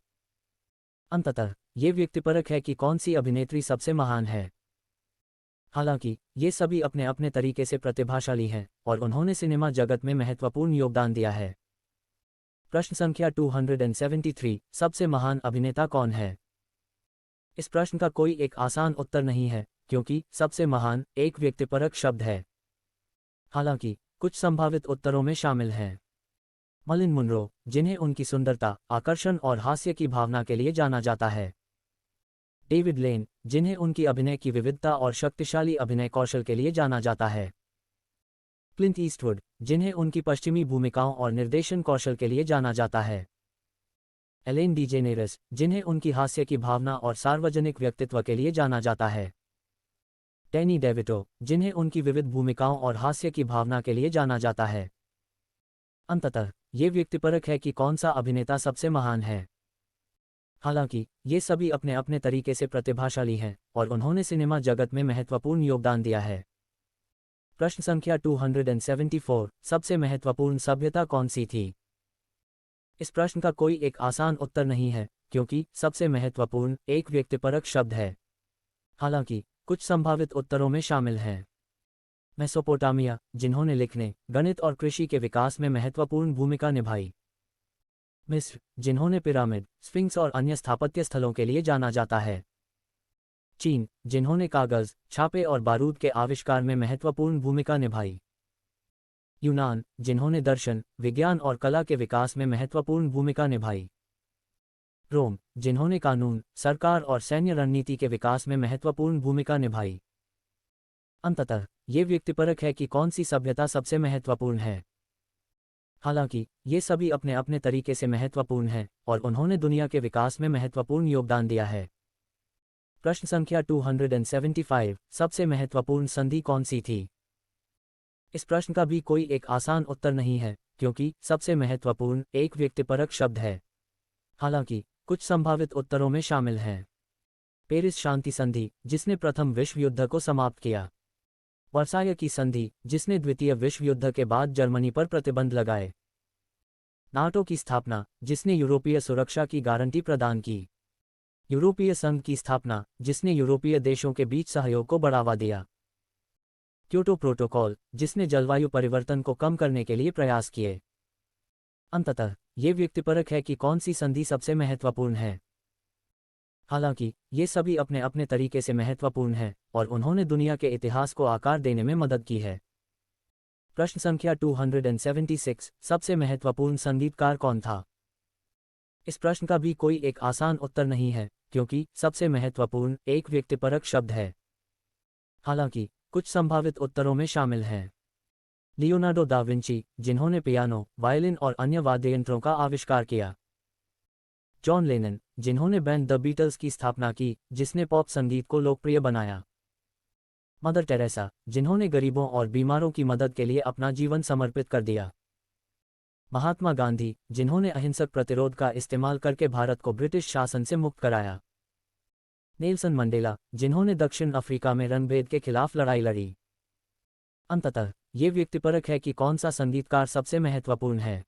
अंततः ये व्यक्तिपरक है कि कौन सी अभिनेत्री सबसे महान है। हालांकि ये सभी अपने अपने तरीके से प्रतिभाशाली हैं और उन्होंने सिनेमा जगत में महत्वपूर्ण योगदान दिया है। प्रश्न संख्या 273, सबसे महान अभिनेता कौन है? इस प्रश्न का कोई एक आसान उत्तर नहीं है, क्योंकि सबसे महान एक व्यक्तिपरक शब्द है। हालांकि कुछ संभावित उत्तरों में शामिल हैं। मर्लिन मुनरो, जिन्हें उनकी सुंदरता, आकर्षण और हास्य की भावना के लिए जाना जाता है। डेविड लेन, जिन्हें उनकी अभिनय की विविधता और शक्तिशाली अभिनय कौशल के लिए जाना जाता है। क्लिंट ईस्टवुड, जिन्हें उनकी पश्चिमी भूमिकाओं और निर्देशन कौशल के लिए जाना जाता है। एलेन डीजेनेरेस, जिन्हें उनकी हास्य की भावना और सार्वजनिक व्यक्तित्व के लिए जाना जाता है। डैनी डेविटो, जिन्हें उनकी विविध भूमिकाओं और हास्य की भावना के लिए जाना जाता है। अंततः ये व्यक्तिपरक है कि कौन सा अभिनेता सबसे महान है। हालांकि ये सभी अपने अपने तरीके से प्रतिभाशाली हैं और उन्होंने सिनेमा जगत में महत्वपूर्ण योगदान दिया है। प्रश्न संख्या 274, सबसे महत्वपूर्ण सभ्यता कौन सी थी? इस प्रश्न का कोई एक आसान उत्तर नहीं है, क्योंकि सबसे महत्वपूर्ण एक व्यक्तिपरक शब्द है। हालांकि कुछ संभावित उत्तरों में शामिल हैं। मेसोपोटामिया, जिन्होंने लिखने, गणित और कृषि के विकास में महत्वपूर्ण भूमिका निभाई। मिस्र, जिन्होंने पिरामिड, स्फिंक्स और अन्य स्थापत्य स्थलों के लिए जाना जाता है। चीन, जिन्होंने कागज, छापे और बारूद के आविष्कार में महत्वपूर्ण भूमिका निभाई। यूनान, जिन्होंने दर्शन, विज्ञान और कला के विकास में महत्वपूर्ण भूमिका निभाई। रोम, जिन्होंने कानून, सरकार और सैन्य रणनीति के विकास में महत्वपूर्ण भूमिका निभाई। अंततः ये व्यक्तिपरक है कि कौन सी सभ्यता सबसे महत्वपूर्ण है। हालांकि ये सभी अपने अपने तरीके से महत्वपूर्ण हैं और उन्होंने दुनिया के विकास में महत्वपूर्ण योगदान दिया है। प्रश्न संख्या 275, सबसे महत्वपूर्ण संधि कौन सी थी? इस प्रश्न का भी कोई एक आसान उत्तर नहीं है, क्योंकि सबसे महत्वपूर्ण एक व्यक्तिपरक शब्द है। हालांकि कुछ संभावित उत्तरों में शामिल हैं। पेरिस शांति संधि, जिसने प्रथम विश्व युद्ध को समाप्त किया। वर्साय की संधि, जिसने द्वितीय विश्व युद्ध के बाद जर्मनी पर प्रतिबंध लगाए। नाटो की स्थापना, जिसने यूरोपीय सुरक्षा की गारंटी प्रदान की। यूरोपीय संघ की स्थापना, जिसने यूरोपीय देशों के बीच सहयोग को बढ़ावा दिया। क्योटो प्रोटोकॉल, जिसने जलवायु परिवर्तन को कम करने के लिए प्रयास किए। अंततः ये व्यक्तिपरक है कि कौन सी संधि सबसे महत्वपूर्ण है। हालांकि ये सभी अपने अपने तरीके से महत्वपूर्ण हैं और उन्होंने दुनिया के इतिहास को आकार देने में मदद की है। प्रश्न संख्या 276, सबसे महत्वपूर्ण संगीतकार कौन था? इस प्रश्न का भी कोई एक आसान उत्तर नहीं है, क्योंकि सबसे महत्वपूर्ण एक व्यक्तिपरक शब्द है। हालांकि कुछ संभावित उत्तरों में शामिल हैं। लियोनार्डो दा विंची, जिन्होंने पियानो, वायलिन और अन्य वाद्ययंत्रों का आविष्कार किया। जॉन लेनन, जिन्होंने बैंड द बीटल्स की स्थापना की, जिसने पॉप संगीत को लोकप्रिय बनाया। मदर टेरेसा, जिन्होंने गरीबों और बीमारों की मदद के लिए अपना जीवन समर्पित कर दिया। महात्मा गांधी, जिन्होंने अहिंसक प्रतिरोध का इस्तेमाल करके भारत को ब्रिटिश शासन से मुक्त कराया। नेल्सन मंडेला, जिन्होंने दक्षिण अफ्रीका में रंगभेद के खिलाफ लड़ाई लड़ी। अंततः ये व्यक्तिपरक है कि कौन सा संगीतकार सबसे महत्वपूर्ण है।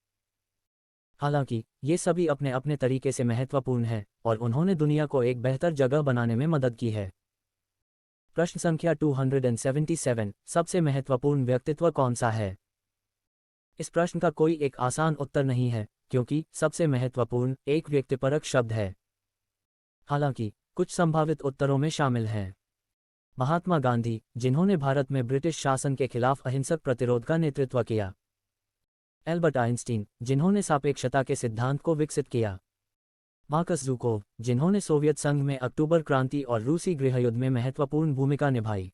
हालांकि ये सभी अपने अपने तरीके से महत्वपूर्ण हैं और उन्होंने दुनिया को एक बेहतर जगह बनाने में मदद की है। प्रश्न संख्या 277, सबसे महत्वपूर्ण व्यक्तित्व कौन सा है? इस प्रश्न का कोई एक आसान उत्तर नहीं है, क्योंकि सबसे महत्वपूर्ण एक व्यक्तिपरक शब्द है। हालांकि कुछ संभावित उत्तरों में शामिल हैं। महात्मा गांधी, जिन्होंने भारत में ब्रिटिश शासन के खिलाफ अहिंसक प्रतिरोध का नेतृत्व किया। एल्बर्ट आइंस्टीन, जिन्होंने सापेक्षता के सिद्धांत को विकसित किया। मार्कस ज़ुकोव, जिन्होंने सोवियत संघ में अक्टूबर क्रांति और रूसी गृहयुद्ध में महत्वपूर्ण भूमिका निभाई।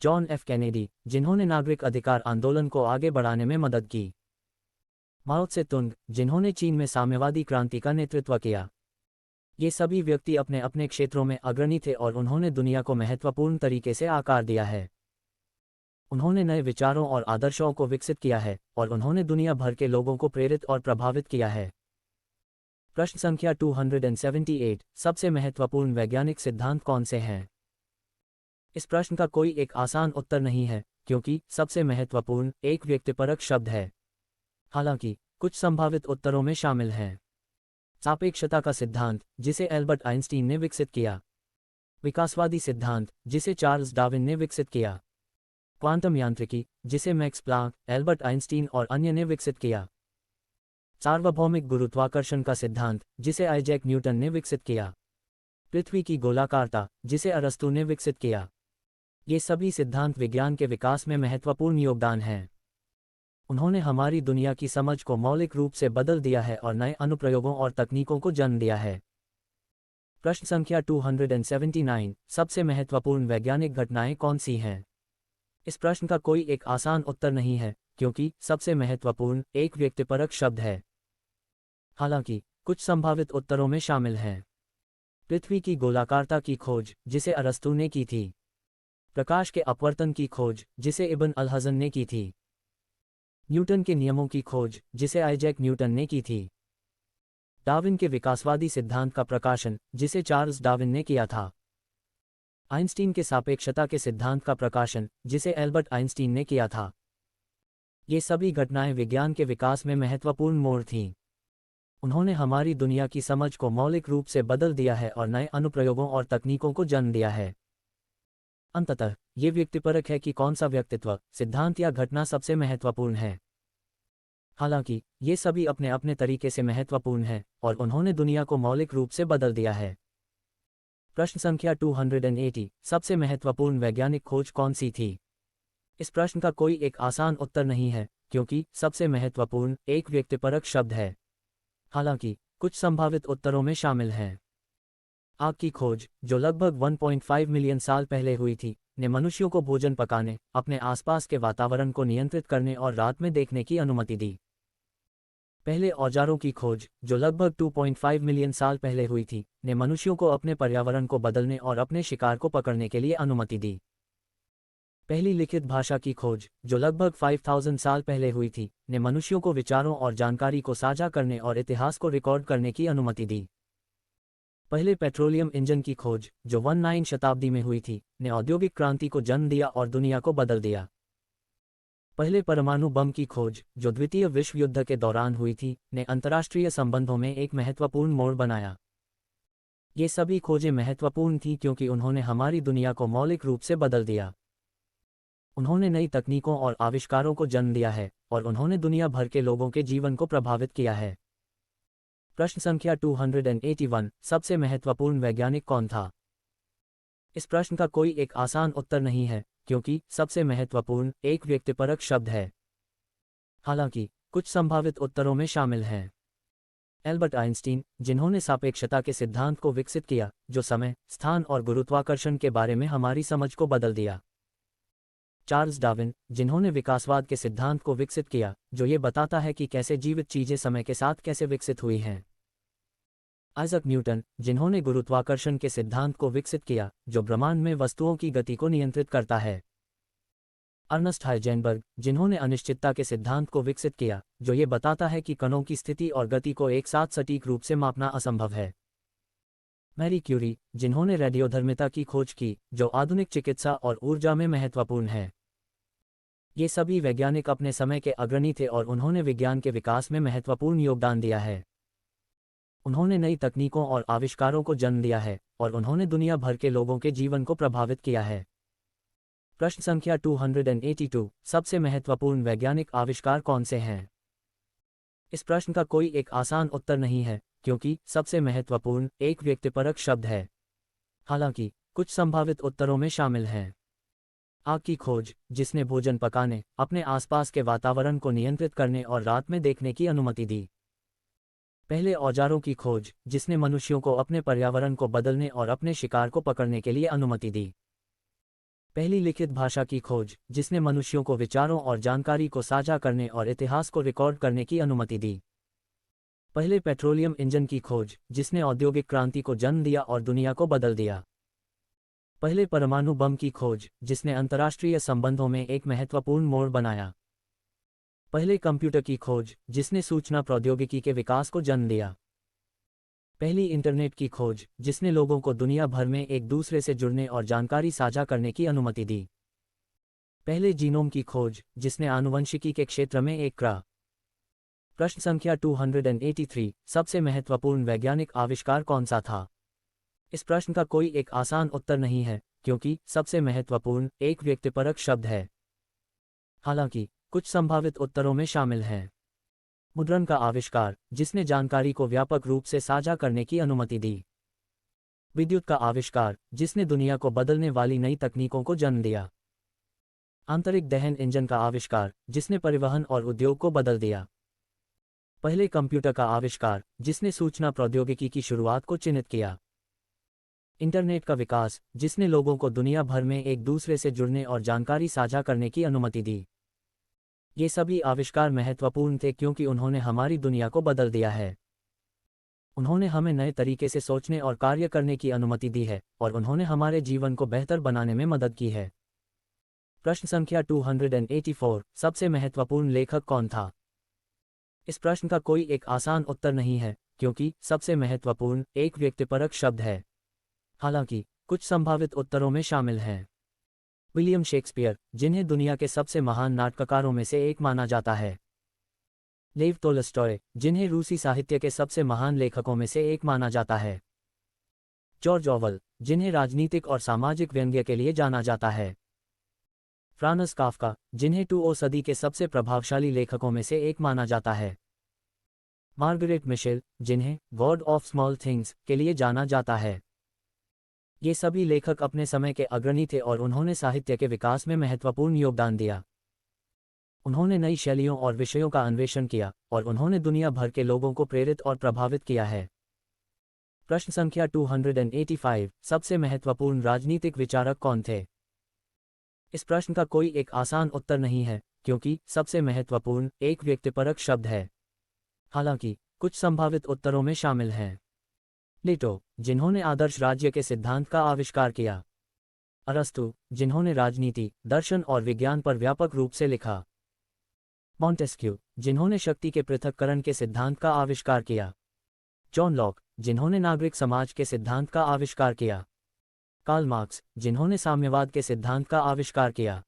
जॉन एफ कैनेडी, जिन्होंने नागरिक अधिकार आंदोलन को आगे बढ़ाने में मदद की। माओ त्से तुंग, जिन्होंने चीन में साम्यवादी क्रांति का नेतृत्व किया। ये सभी व्यक्ति अपने अपने क्षेत्रों में अग्रणी थे और उन्होंने दुनिया को महत्वपूर्ण तरीके से आकार दिया है। उन्होंने नए विचारों और आदर्शों को विकसित किया है और उन्होंने दुनिया भर के लोगों को प्रेरित और प्रभावित किया है। प्रश्न संख्या 278, सबसे महत्वपूर्ण वैज्ञानिक सिद्धांत कौन से हैं? इस प्रश्न का कोई एक आसान उत्तर नहीं है, क्योंकि सबसे महत्वपूर्ण एक व्यक्तिपरक शब्द है। हालांकि कुछ संभावित उत्तरों में शामिल हैं। सापेक्षता का सिद्धांत, जिसे एल्बर्ट आइंस्टीन ने विकसित किया। विकासवादी सिद्धांत, जिसे चार्ल्स डार्विन ने विकसित किया। क्वांटम यांत्रिकी, जिसे मैक्स प्लांक, एल्बर्ट आइंस्टीन और अन्य ने विकसित किया। सार्वभौमिक गुरुत्वाकर्षण का सिद्धांत, जिसे आइजैक न्यूटन ने विकसित किया। पृथ्वी की गोलाकारता, जिसे अरस्तू ने विकसित किया। ये सभी सिद्धांत विज्ञान के विकास में महत्वपूर्ण योगदान हैं। उन्होंने हमारी दुनिया की समझ को मौलिक रूप से बदल दिया है और नए अनुप्रयोगों और तकनीकों को जन्म दिया है। प्रश्न संख्या 279, सबसे महत्वपूर्ण वैज्ञानिक घटनाएं कौन सी हैं? इस प्रश्न का कोई एक आसान उत्तर नहीं है, क्योंकि सबसे महत्वपूर्ण एक व्यक्तिपरक शब्द है। हालांकि कुछ संभावित उत्तरों में शामिल हैं। पृथ्वी की गोलाकारता की खोज, जिसे अरस्तू ने की थी। प्रकाश के अपवर्तन की खोज, जिसे इब्न अल हज़न ने की थी। न्यूटन के नियमों की खोज, जिसे आइजैक न्यूटन ने की थी। डार्विन के विकासवादी सिद्धांत का प्रकाशन, जिसे चार्ल्स डार्विन ने किया था। आइंस्टीन के सापेक्षता के सिद्धांत का प्रकाशन, जिसे एल्बर्ट आइंस्टीन ने किया था। ये सभी घटनाएं विज्ञान के विकास में महत्वपूर्ण मोड़ थीं। उन्होंने हमारी दुनिया की समझ को मौलिक रूप से बदल दिया है और नए अनुप्रयोगों और तकनीकों को जन्म दिया है। अंततः ये व्यक्तिपरक है कि कौन सा व्यक्तित्व, सिद्धांत या घटना सबसे महत्वपूर्ण है। हालांकि ये सभी अपने अपने तरीके से महत्वपूर्ण हैं और उन्होंने दुनिया को मौलिक रूप से बदल दिया है। प्रश्न संख्या 280, सबसे महत्वपूर्ण वैज्ञानिक खोज कौन सी थी? इस प्रश्न का कोई एक आसान उत्तर नहीं है, क्योंकि सबसे महत्वपूर्ण एक व्यक्तिपरक शब्द है। हालांकि कुछ संभावित उत्तरों में शामिल हैं। आग की खोज, जो लगभग 1.5 मिलियन साल पहले हुई थी, ने मनुष्यों को भोजन पकाने, अपने आसपास के वातावरण को नियंत्रित करने और रात में देखने की अनुमति दी। पहले औजारों की खोज, जो लगभग 2.5 मिलियन साल पहले हुई थी, ने मनुष्यों को अपने पर्यावरण को बदलने और अपने शिकार को पकड़ने के लिए अनुमति दी। पहली लिखित भाषा की खोज, जो लगभग 5000 साल पहले हुई थी, ने मनुष्यों को विचारों और जानकारी को साझा करने और इतिहास को रिकॉर्ड करने की अनुमति दी। पहले पेट्रोलियम इंजन की खोज, जो 19 शताब्दी में हुई थी, ने औद्योगिक क्रांति को जन्म दिया और दुनिया को बदल दिया। पहले परमाणु बम की खोज, जो द्वितीय विश्व युद्ध के दौरान हुई थी, ने अंतर्राष्ट्रीय संबंधों में एक महत्वपूर्ण मोड़ बनाया। ये सभी खोजें महत्वपूर्ण थीं क्योंकि उन्होंने हमारी दुनिया को मौलिक रूप से बदल दिया। उन्होंने नई तकनीकों और आविष्कारों को जन्म दिया है, और उन्होंने दुनिया भर के लोगों के जीवन को प्रभावित किया है। प्रश्न संख्या 281, सबसे महत्वपूर्ण वैज्ञानिक कौन था? इस प्रश्न का कोई एक आसान उत्तर नहीं है, क्योंकि सबसे महत्वपूर्ण एक व्यक्तिपरक शब्द है। हालांकि कुछ संभावित उत्तरों में शामिल हैं एल्बर्ट आइंस्टीन, जिन्होंने सापेक्षता के सिद्धांत को विकसित किया, जो समय, स्थान और गुरुत्वाकर्षण के बारे में हमारी समझ को बदल दिया। चार्ल्स डार्विन, जिन्होंने विकासवाद के सिद्धांत को विकसित किया, जो ये बताता है कि कैसे जीवित चीजें समय के साथ कैसे विकसित हुई हैं। आइजैक न्यूटन, जिन्होंने गुरुत्वाकर्षण के सिद्धांत को विकसित किया, जो ब्रह्मांड में वस्तुओं की गति को नियंत्रित करता है। अर्नस्ट हाइजेनबर्ग, जिन्होंने अनिश्चितता के सिद्धांत को विकसित किया, जो ये बताता है कि कणों की स्थिति और गति को एक साथ सटीक रूप से मापना असंभव है। मैरी क्यूरी, जिन्होंने रेडियोधर्मिता की खोज की, जो आधुनिक चिकित्सा और ऊर्जा में महत्वपूर्ण है। ये सभी वैज्ञानिक अपने समय के अग्रणी थे और उन्होंने विज्ञान के विकास में महत्वपूर्ण योगदान दिया है। उन्होंने नई तकनीकों और आविष्कारों को जन्म दिया है, और उन्होंने दुनिया भर के लोगों के जीवन को प्रभावित किया है। प्रश्न संख्या 282, सबसे महत्वपूर्ण वैज्ञानिक आविष्कार कौन से हैं? इस प्रश्न का कोई एक आसान उत्तर नहीं है, क्योंकि सबसे महत्वपूर्ण एक व्यक्तिपरक शब्द है। हालांकि कुछ संभावित उत्तरों में शामिल हैं आग की खोज, जिसने भोजन पकाने, अपने आसपास के वातावरण को नियंत्रित करने और रात में देखने की अनुमति दी। पहले औजारों की खोज, जिसने मनुष्यों को अपने पर्यावरण को बदलने और अपने शिकार को पकड़ने के लिए अनुमति दी। पहली लिखित भाषा की खोज, जिसने मनुष्यों को विचारों और जानकारी को साझा करने और इतिहास को रिकॉर्ड करने की अनुमति दी। पहले पेट्रोलियम इंजन की खोज, जिसने औद्योगिक क्रांति को जन्म दिया और दुनिया को बदल दिया। पहले परमाणु बम की खोज, जिसने अंतर्राष्ट्रीय संबंधों में एक महत्वपूर्ण मोड़ बनाया। पहले कंप्यूटर की खोज, जिसने सूचना प्रौद्योगिकी के विकास को जन्म दिया। पहली इंटरनेट की खोज, जिसने लोगों को दुनिया भर में एक दूसरे से जुड़ने और जानकारी साझा करने की अनुमति दी। पहले जीनोम की खोज, जिसने आनुवंशिकी के क्षेत्र में एक क्रा। प्रश्न संख्या 283, सबसे महत्वपूर्ण वैज्ञानिक आविष्कार कौन सा था? इस प्रश्न का कोई एक आसान उत्तर नहीं है, क्योंकि सबसे महत्वपूर्ण एक व्यक्तिपरक शब्द है। हालांकि कुछ संभावित उत्तरों में शामिल हैं मुद्रण का आविष्कार, जिसने जानकारी को व्यापक रूप से साझा करने की अनुमति दी। विद्युत का आविष्कार, जिसने दुनिया को बदलने वाली नई तकनीकों को जन्म दिया। आंतरिक दहन इंजन का आविष्कार, जिसने परिवहन और उद्योग को बदल दिया। पहले कंप्यूटर का आविष्कार, जिसने सूचना प्रौद्योगिकी की शुरुआत को चिह्नित किया। इंटरनेट का विकास, जिसने लोगों को दुनिया भर में एक दूसरे से जुड़ने और जानकारी साझा करने की अनुमति दी। ये सभी आविष्कार महत्वपूर्ण थे क्योंकि उन्होंने हमारी दुनिया को बदल दिया है। उन्होंने हमें नए तरीके से सोचने और कार्य करने की अनुमति दी है, और उन्होंने हमारे जीवन को बेहतर बनाने में मदद की है। प्रश्न संख्या 284, सबसे महत्वपूर्ण लेखक कौन था? इस प्रश्न का कोई एक आसान उत्तर नहीं है, क्योंकि सबसे महत्वपूर्ण एक व्यक्तिपरक शब्द है। हालांकि कुछ संभावित उत्तरों में शामिल हैं विलियम शेक्सपियर, जिन्हें दुनिया के सबसे महान नाटककारों में से एक माना जाता है। लेव तोल्स्टॉय, जिन्हें रूसी साहित्य के सबसे महान लेखकों में से एक माना जाता है। जॉर्ज ऑर्वेल, जिन्हें राजनीतिक और सामाजिक व्यंग्य के लिए जाना जाता है। फ्रांस काफ्का, जिन्हें 20वीं सदी के सबसे प्रभावशाली लेखकों में से एक माना जाता है। मार्गरेट मिशेल, जिन्हें गॉड ऑफ स्मॉल थिंग्स के लिए जाना जाता है। ये सभी लेखक अपने समय के अग्रणी थे और उन्होंने साहित्य के विकास में महत्वपूर्ण योगदान दिया। उन्होंने नई शैलियों और विषयों का अन्वेषण किया, और उन्होंने दुनिया भर के लोगों को प्रेरित और प्रभावित किया है। प्रश्न संख्या 285, सबसे महत्वपूर्ण राजनीतिक विचारक कौन थे? इस प्रश्न का कोई एक आसान उत्तर नहीं है, क्योंकि सबसे महत्वपूर्ण एक व्यक्तिपरक शब्द है। हालांकि कुछ संभावित उत्तरों में शामिल हैं प्लेटो, जिन्होंने आदर्श राज्य के सिद्धांत का आविष्कार किया। अरस्तु, जिन्होंने राजनीति, दर्शन और विज्ञान पर व्यापक रूप से लिखा। मॉन्टेस्क्यू, जिन्होंने शक्ति के पृथक्करण के सिद्धांत का आविष्कार किया। जॉन लॉक, जिन्होंने नागरिक समाज के सिद्धांत का आविष्कार किया। कार्ल मार्क्स, जिन्होंने साम्यवाद के सिद्धांत का आविष्कार किया।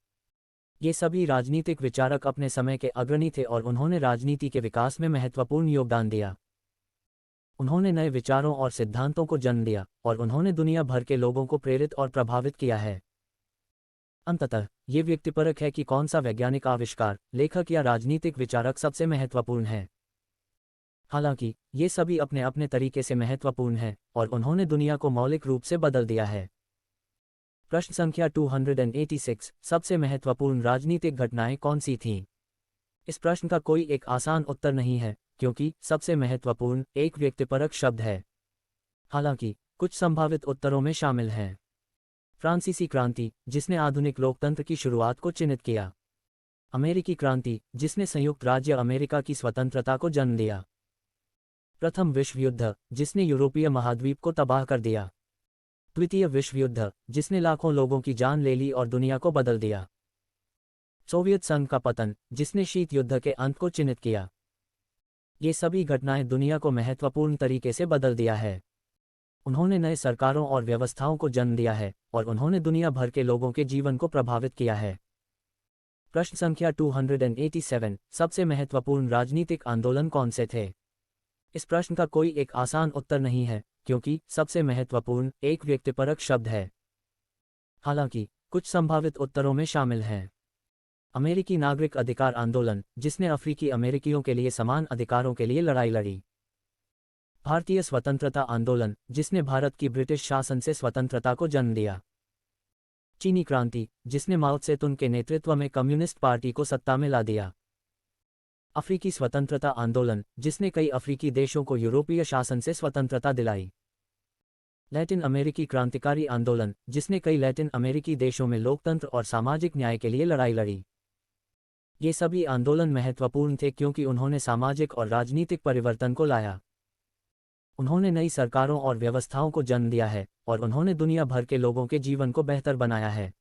ये सभी राजनीतिक विचारक अपने समय के अग्रणी थे और उन्होंने राजनीति के विकास में महत्वपूर्ण योगदान दिया। उन्होंने नए विचारों और सिद्धांतों को जन्म दिया और उन्होंने दुनिया भर के लोगों को प्रेरित और प्रभावित किया है। अंततः ये व्यक्तिपरक है कि कौन सा वैज्ञानिक आविष्कार, लेखक या राजनीतिक विचारक सबसे महत्वपूर्ण है। हालांकि ये सभी अपने अपने तरीके से महत्वपूर्ण हैं और उन्होंने दुनिया को मौलिक रूप से बदल दिया है। प्रश्न संख्या 286, सबसे महत्वपूर्ण राजनीतिक घटनाएं कौन सी थीं? इस प्रश्न का कोई एक आसान उत्तर नहीं है, क्योंकि सबसे महत्वपूर्ण एक व्यक्तिपरक शब्द है। हालांकि कुछ संभावित उत्तरों में शामिल हैं। फ्रांसीसी क्रांति, जिसने आधुनिक लोकतंत्र की शुरुआत को चिन्हित किया। अमेरिकी क्रांति, जिसने संयुक्त राज्य अमेरिका की स्वतंत्रता को जन्म दिया। प्रथम विश्व युद्ध, जिसने यूरोपीय महाद्वीप को तबाह कर दिया। द्वितीय विश्व युद्ध, जिसने लाखों लोगों की जान ले ली और दुनिया को बदल दिया। सोवियत संघ का पतन, जिसने शीत युद्ध के अंत को चिन्हित किया। ये सभी घटनाएं दुनिया को महत्वपूर्ण तरीके से बदल दिया है। उन्होंने नए सरकारों और व्यवस्थाओं को जन्म दिया है और उन्होंने दुनिया भर के लोगों के जीवन को प्रभावित किया है। प्रश्न संख्या 287, सबसे महत्वपूर्ण राजनीतिक आंदोलन कौन से थे? इस प्रश्न का कोई एक आसान उत्तर नहीं है, क्योंकि सबसे महत्वपूर्ण एक व्यक्तिपरक शब्द है। हालांकि कुछ संभावित उत्तरों में शामिल हैं। अमेरिकी नागरिक अधिकार आंदोलन, जिसने अफ्रीकी अमेरिकियों के लिए समान अधिकारों के लिए लड़ाई लड़ी। भारतीय स्वतंत्रता आंदोलन, जिसने भारत की ब्रिटिश शासन से स्वतंत्रता को जन्म दिया। चीनी क्रांति, जिसने माओ त्से-तुंग के नेतृत्व में कम्युनिस्ट पार्टी को सत्ता में ला दिया। अफ्रीकी स्वतंत्रता आंदोलन, जिसने कई अफ्रीकी देशों को यूरोपीय शासन से स्वतंत्रता दिलाई। लैटिन अमेरिकी क्रांतिकारी आंदोलन, जिसने कई लैटिन अमेरिकी देशों में लोकतंत्र और सामाजिक न्याय के लिए लड़ाई लड़ी। ये सभी आंदोलन महत्वपूर्ण थे क्योंकि उन्होंने सामाजिक और राजनीतिक परिवर्तन को लाया। उन्होंने नई सरकारों और व्यवस्थाओं को जन्म दिया है और उन्होंने दुनिया भर के लोगों के जीवन को बेहतर बनाया है।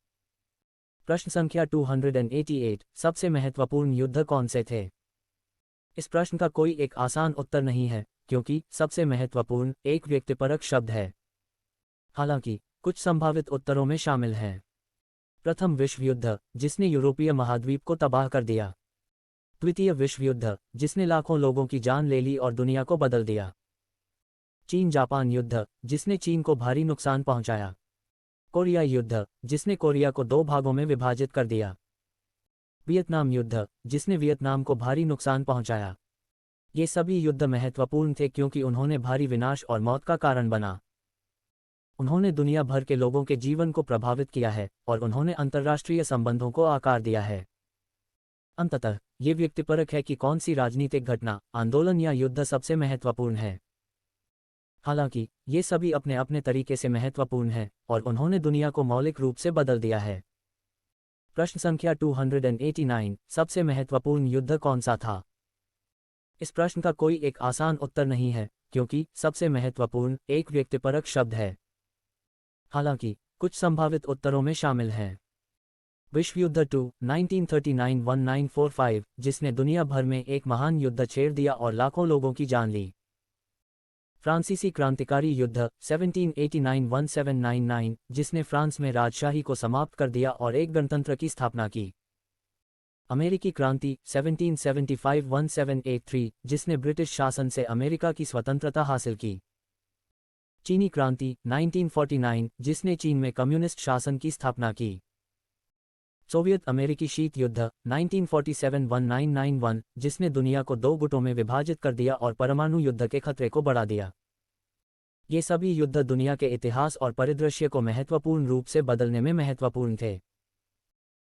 प्रश्न संख्या 288, सबसे महत्वपूर्ण युद्ध कौन से थे? इस प्रश्न का कोई एक आसान उत्तर नहीं है, क्योंकि सबसे महत्वपूर्ण एक व्यक्तिपरक शब्द है। हालांकि कुछ संभावित उत्तरों में शामिल हैं। प्रथम विश्व युद्ध, जिसने यूरोपीय महाद्वीप को तबाह कर दिया। द्वितीय विश्व युद्ध, जिसने लाखों लोगों की जान ले ली और दुनिया को बदल दिया। चीन जापान युद्ध, जिसने चीन को भारी नुकसान पहुंचाया। कोरिया युद्ध, जिसने कोरिया को 2 भागों में विभाजित कर दिया। वियतनाम युद्ध, जिसने वियतनाम को भारी नुकसान पहुंचाया। ये सभी युद्ध महत्वपूर्ण थे क्योंकि उन्होंने भारी विनाश और मौत का कारण बना। उन्होंने दुनिया भर के लोगों के जीवन को प्रभावित किया है और उन्होंने अंतर्राष्ट्रीय संबंधों को आकार दिया है। अंततः ये व्यक्तिपरक है कि कौन सी राजनीतिक घटना, आंदोलन या युद्ध सबसे महत्वपूर्ण है। हालांकि ये सभी अपने अपने तरीके से महत्वपूर्ण हैं और उन्होंने दुनिया को मौलिक रूप से बदल दिया है। प्रश्न संख्या 289, सबसे महत्वपूर्ण युद्ध कौन सा था? इस प्रश्न का कोई एक आसान उत्तर नहीं है, क्योंकि सबसे महत्वपूर्ण एक व्यक्तिपरक शब्द है। हालांकि कुछ संभावित उत्तरों में शामिल हैं। विश्व युद्ध 2, 1939-1945, जिसने दुनिया भर में एक महान युद्ध छेड़ दिया और लाखों लोगों की जान ली। फ्रांसीसी क्रांतिकारी युद्ध 1789-1799, जिसने फ्रांस में राजशाही को समाप्त कर दिया और एक गणतंत्र की स्थापना की। अमेरिकी क्रांति 1775-1783, जिसने ब्रिटिश शासन से अमेरिका की स्वतंत्रता हासिल की। चीनी क्रांति 1949, जिसने चीन में कम्युनिस्ट शासन की स्थापना की। सोवियत अमेरिकी शीत युद्ध 1947-1991, जिसने दुनिया को 2 गुटों में विभाजित कर दिया और परमाणु युद्ध के खतरे को बढ़ा दिया। ये सभी युद्ध दुनिया के इतिहास और परिदृश्य को महत्वपूर्ण रूप से बदलने में महत्वपूर्ण थे।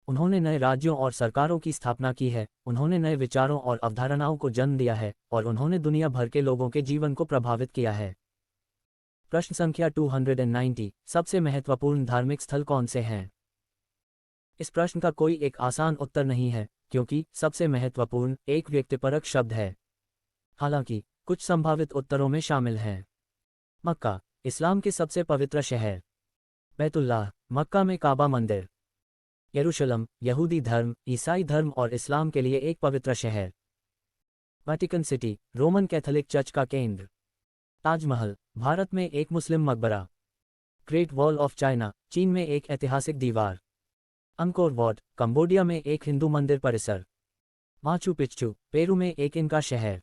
उन्होंने नए राज्यों और सरकारों की स्थापना की है, उन्होंने नए विचारों और अवधारणाओं को जन्म दिया है और उन्होंने दुनिया भर के लोगों के जीवन को प्रभावित किया है। प्रश्न संख्या 290, सबसे महत्वपूर्ण धार्मिक स्थल कौन से हैं? इस प्रश्न का कोई एक आसान उत्तर नहीं है, क्योंकि सबसे महत्वपूर्ण एक व्यक्तिपरक शब्द है। हालांकि कुछ संभावित उत्तरों में शामिल हैं। मक्का, इस्लाम के सबसे पवित्र शहर। बैतुल्लाह, मक्का में काबा मंदिर। यरूशलम, यहूदी धर्म, ईसाई धर्म और इस्लाम के लिए एक पवित्र शहर। Vatican city, Roman Catholic church का केंद्र। ताजमहल, भारत में एक मुस्लिम मकबरा। ग्रेट वॉल ऑफ चाइना, चीन में एक ऐतिहासिक दीवार। अंकोर वाट, कंबोडिया में एक हिंदू मंदिर परिसर। माचू पिच्चू, पेरू में एक इनका शहर।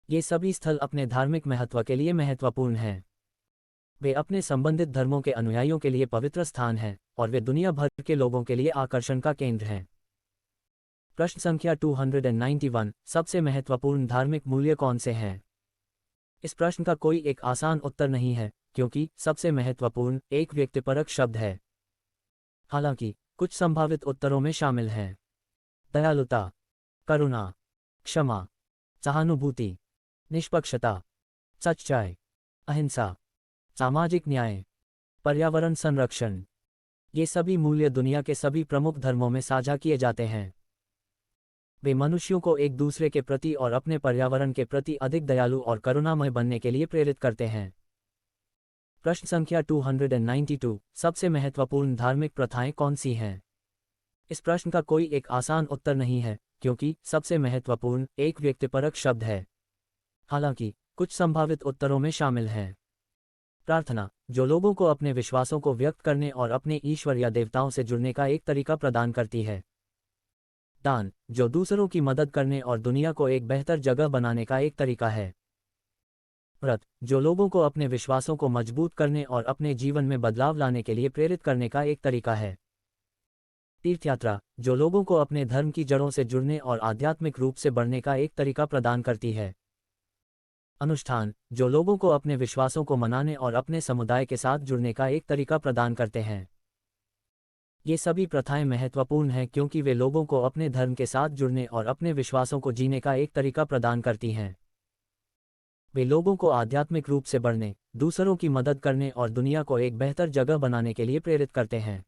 ये सभी स्थल अपने धार्मिक महत्व के लिए महत्वपूर्ण हैं। वे अपने संबंधित धर्मों के अनुयायियों के लिए पवित्र स्थान हैं और वे दुनिया भर के लोगों के लिए आकर्षण का केंद्र हैं। प्रश्न संख्या 291, सबसे महत्वपूर्ण धार्मिक मूल्य कौन से हैं? इस प्रश्न का कोई एक आसान उत्तर नहीं है, क्योंकि सबसे महत्वपूर्ण एक व्यक्तिपरक शब्द है। हालांकि कुछ संभावित उत्तरों में शामिल हैं: दयालुता, करुणा, क्षमा, सहानुभूति, निष्पक्षता, सच्चाई, अहिंसा, सामाजिक न्याय, पर्यावरण संरक्षण। ये सभी मूल्य दुनिया के सभी प्रमुख धर्मों में साझा किए जाते हैं। वे मनुष्यों को एक दूसरे के प्रति और अपने पर्यावरण के प्रति अधिक दयालु और करुणामय बनने के लिए प्रेरित करते हैं। प्रश्न संख्या 292, सबसे महत्वपूर्ण धार्मिक प्रथाएं कौन सी हैं? इस प्रश्न का कोई एक आसान उत्तर नहीं है, क्योंकि सबसे महत्वपूर्ण एक व्यक्तिपरक शब्द है। हालांकि कुछ संभावित उत्तरों में शामिल हैं: प्रार्थना, जो लोगों को अपने विश्वासों को व्यक्त करने और अपने ईश्वर या देवताओं से जुड़ने का एक तरीका प्रदान करती है। दान, जो दूसरों की मदद करने और दुनिया को एक बेहतर जगह बनाने का एक तरीका है। व्रत, जो लोगों को अपने विश्वासों को मजबूत करने और अपने जीवन में बदलाव लाने के लिए प्रेरित करने का एक तरीका है। तीर्थयात्रा, जो लोगों को अपने धर्म की जड़ों से जुड़ने और आध्यात्मिक रूप से बढ़ने का एक तरीका प्रदान करती है। अनुष्ठान, जो लोगों को अपने विश्वासों को मनाने और अपने समुदाय के साथ जुड़ने का एक तरीका प्रदान करते हैं। ये सभी प्रथाएं महत्वपूर्ण हैं क्योंकि वे लोगों को अपने धर्म के साथ जुड़ने और अपने विश्वासों को जीने का एक तरीका प्रदान करती हैं। वे लोगों को आध्यात्मिक रूप से बढ़ने, दूसरों की मदद करने और दुनिया को एक बेहतर जगह बनाने के लिए प्रेरित करते हैं।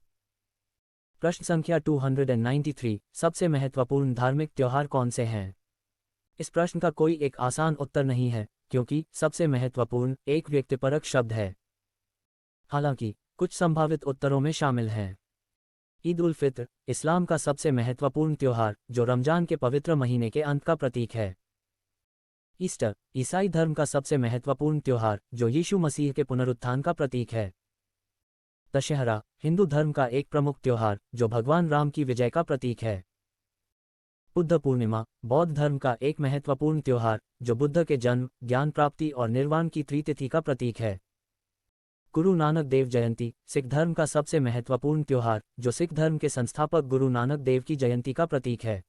प्रश्न संख्या 293, सबसे महत्वपूर्ण धार्मिक त्योहार कौन से हैं? इस प्रश्न का कोई एक आसान उत्तर नहीं है, क्योंकि सबसे महत्वपूर्ण एक व्यक्तिपरक शब्द है। हालांकि कुछ संभावित उत्तरों में शामिल हैं: ईद उल फित्र, इस्लाम का सबसे महत्वपूर्ण त्योहार, जो रमजान के पवित्र महीने के अंत का प्रतीक है। ईस्टर, ईसाई धर्म का सबसे महत्वपूर्ण त्योहार, जो यीशु मसीह के पुनरुत्थान का प्रतीक है। दशहरा, हिंदू धर्म का एक प्रमुख त्योहार, जो भगवान राम की विजय का प्रतीक है। बुद्ध पूर्णिमा, बौद्ध धर्म का एक महत्वपूर्ण त्योहार, जो बुद्ध के जन्म, ज्ञान प्राप्ति और निर्वाण की त्रितिथि का प्रतीक है। गुरु नानक देव जयंती, सिख धर्म का सबसे महत्वपूर्ण त्योहार, जो सिख धर्म के संस्थापक गुरु नानक देव की जयंती का प्रतीक है।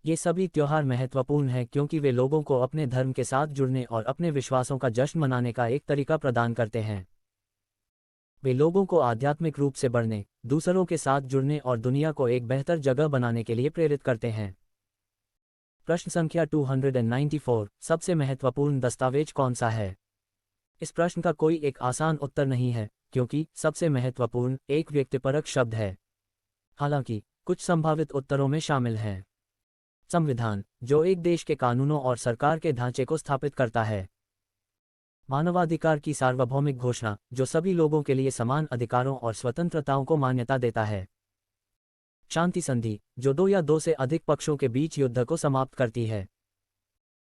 ये सभी त्योहार महत्वपूर्ण हैं क्योंकि वे लोगों को अपने धर्म के साथ जुड़ने और अपने विश्वासों का जश्न मनाने का एक तरीका प्रदान करते हैं। वे लोगों को आध्यात्मिक रूप से बढ़ने, दूसरों के साथ जुड़ने और दुनिया को एक बेहतर जगह बनाने के लिए प्रेरित करते हैं। प्रश्न संख्या 294, सबसे महत्वपूर्ण दस्तावेज कौन सा है? इस प्रश्न का कोई एक आसान उत्तर नहीं है, क्योंकि सबसे महत्वपूर्ण एक व्यक्तिपरक शब्द है। हालांकि कुछ संभावित उत्तरों में शामिल हैं: संविधान, जो एक देश के कानूनों और सरकार के ढांचे को स्थापित करता है। मानवाधिकार की सार्वभौमिक घोषणा, जो सभी लोगों के लिए समान अधिकारों और स्वतंत्रताओं को मान्यता देता है। शांति संधि, जो दो या दो से अधिक पक्षों के बीच युद्ध को समाप्त करती है।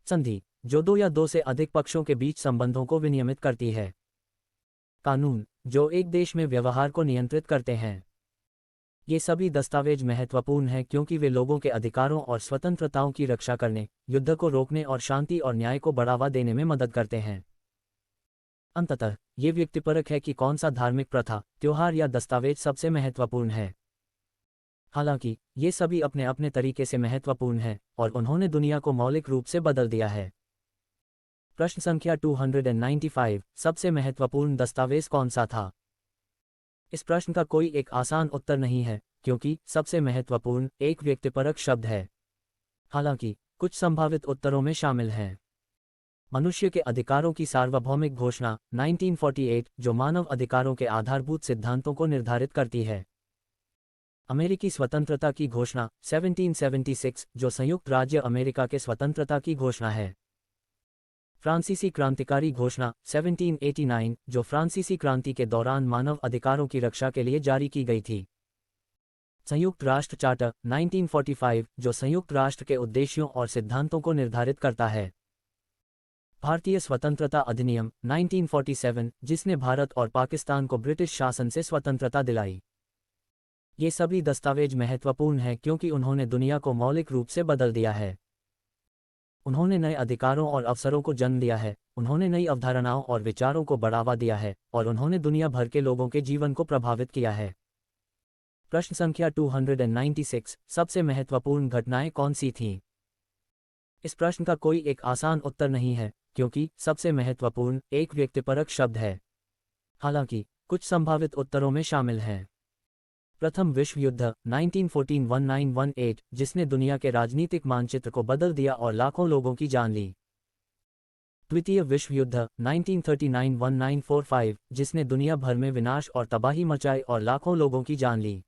संधि, जो दो या दो से अधिक पक्षों के बीच संबंधों को विनियमित करती है। कानून, जो एक देश में व्यवहार को नियंत्रित करते हैं। ये सभी दस्तावेज महत्वपूर्ण हैं क्योंकि वे लोगों के अधिकारों और स्वतंत्रताओं की रक्षा करने, युद्ध को रोकने और शांति और न्याय को बढ़ावा देने में मदद करते हैं। अंततः ये व्यक्तिपरक है कि कौन सा धार्मिक प्रथा, त्योहार या दस्तावेज सबसे महत्वपूर्ण है। हालांकि ये सभी अपने अपने तरीके से महत्वपूर्ण हैं और उन्होंने दुनिया को मौलिक रूप से बदल दिया है। प्रश्न संख्या 295, सबसे महत्वपूर्ण दस्तावेज कौन सा था? इस प्रश्न का कोई एक आसान उत्तर नहीं है, क्योंकि सबसे महत्वपूर्ण एक व्यक्तिपरक शब्द है। हालांकि कुछ संभावित उत्तरों में शामिल हैं: मनुष्य के अधिकारों की सार्वभौमिक घोषणा 1948, जो मानव अधिकारों के आधारभूत सिद्धांतों को निर्धारित करती है। अमेरिकी स्वतंत्रता की घोषणा 1776, जो संयुक्त राज्य अमेरिका के स्वतंत्रता की घोषणा है। फ्रांसीसी क्रांतिकारी घोषणा 1789, जो फ्रांसीसी क्रांति के दौरान मानव अधिकारों की रक्षा के लिए जारी की गई थी। संयुक्त राष्ट्र चार्टर 1945, जो संयुक्त राष्ट्र के उद्देश्यों और सिद्धांतों को निर्धारित करता है। भारतीय स्वतंत्रता अधिनियम 1947, जिसने भारत और पाकिस्तान को ब्रिटिश शासन से स्वतंत्रता दिलाई। ये सभी दस्तावेज महत्वपूर्ण हैं क्योंकि उन्होंने दुनिया को मौलिक रूप से बदल दिया है। उन्होंने नए अधिकारों और अवसरों को जन्म दिया है, उन्होंने नई अवधारणाओं और विचारों को बढ़ावा दिया है, और उन्होंने दुनिया भर के लोगों के जीवन को प्रभावित किया है। प्रश्न संख्या 296, सबसे महत्वपूर्ण घटनाएं कौन सी थीं? इस प्रश्न का कोई एक आसान उत्तर नहीं है, क्योंकि सबसे महत्वपूर्ण एक व्यक्तिपरक शब्द है। हालांकि कुछ संभावित उत्तरों में शामिल हैं। प्रथम विश्व युद्ध 1914-1918, जिसने दुनिया के राजनीतिक मानचित्र को बदल दिया और लाखों लोगों की जान ली। द्वितीय विश्व युद्ध 1939-1945, जिसने दुनिया भर में विनाश और तबाही मचाई और लाखों लोगों की जान ली।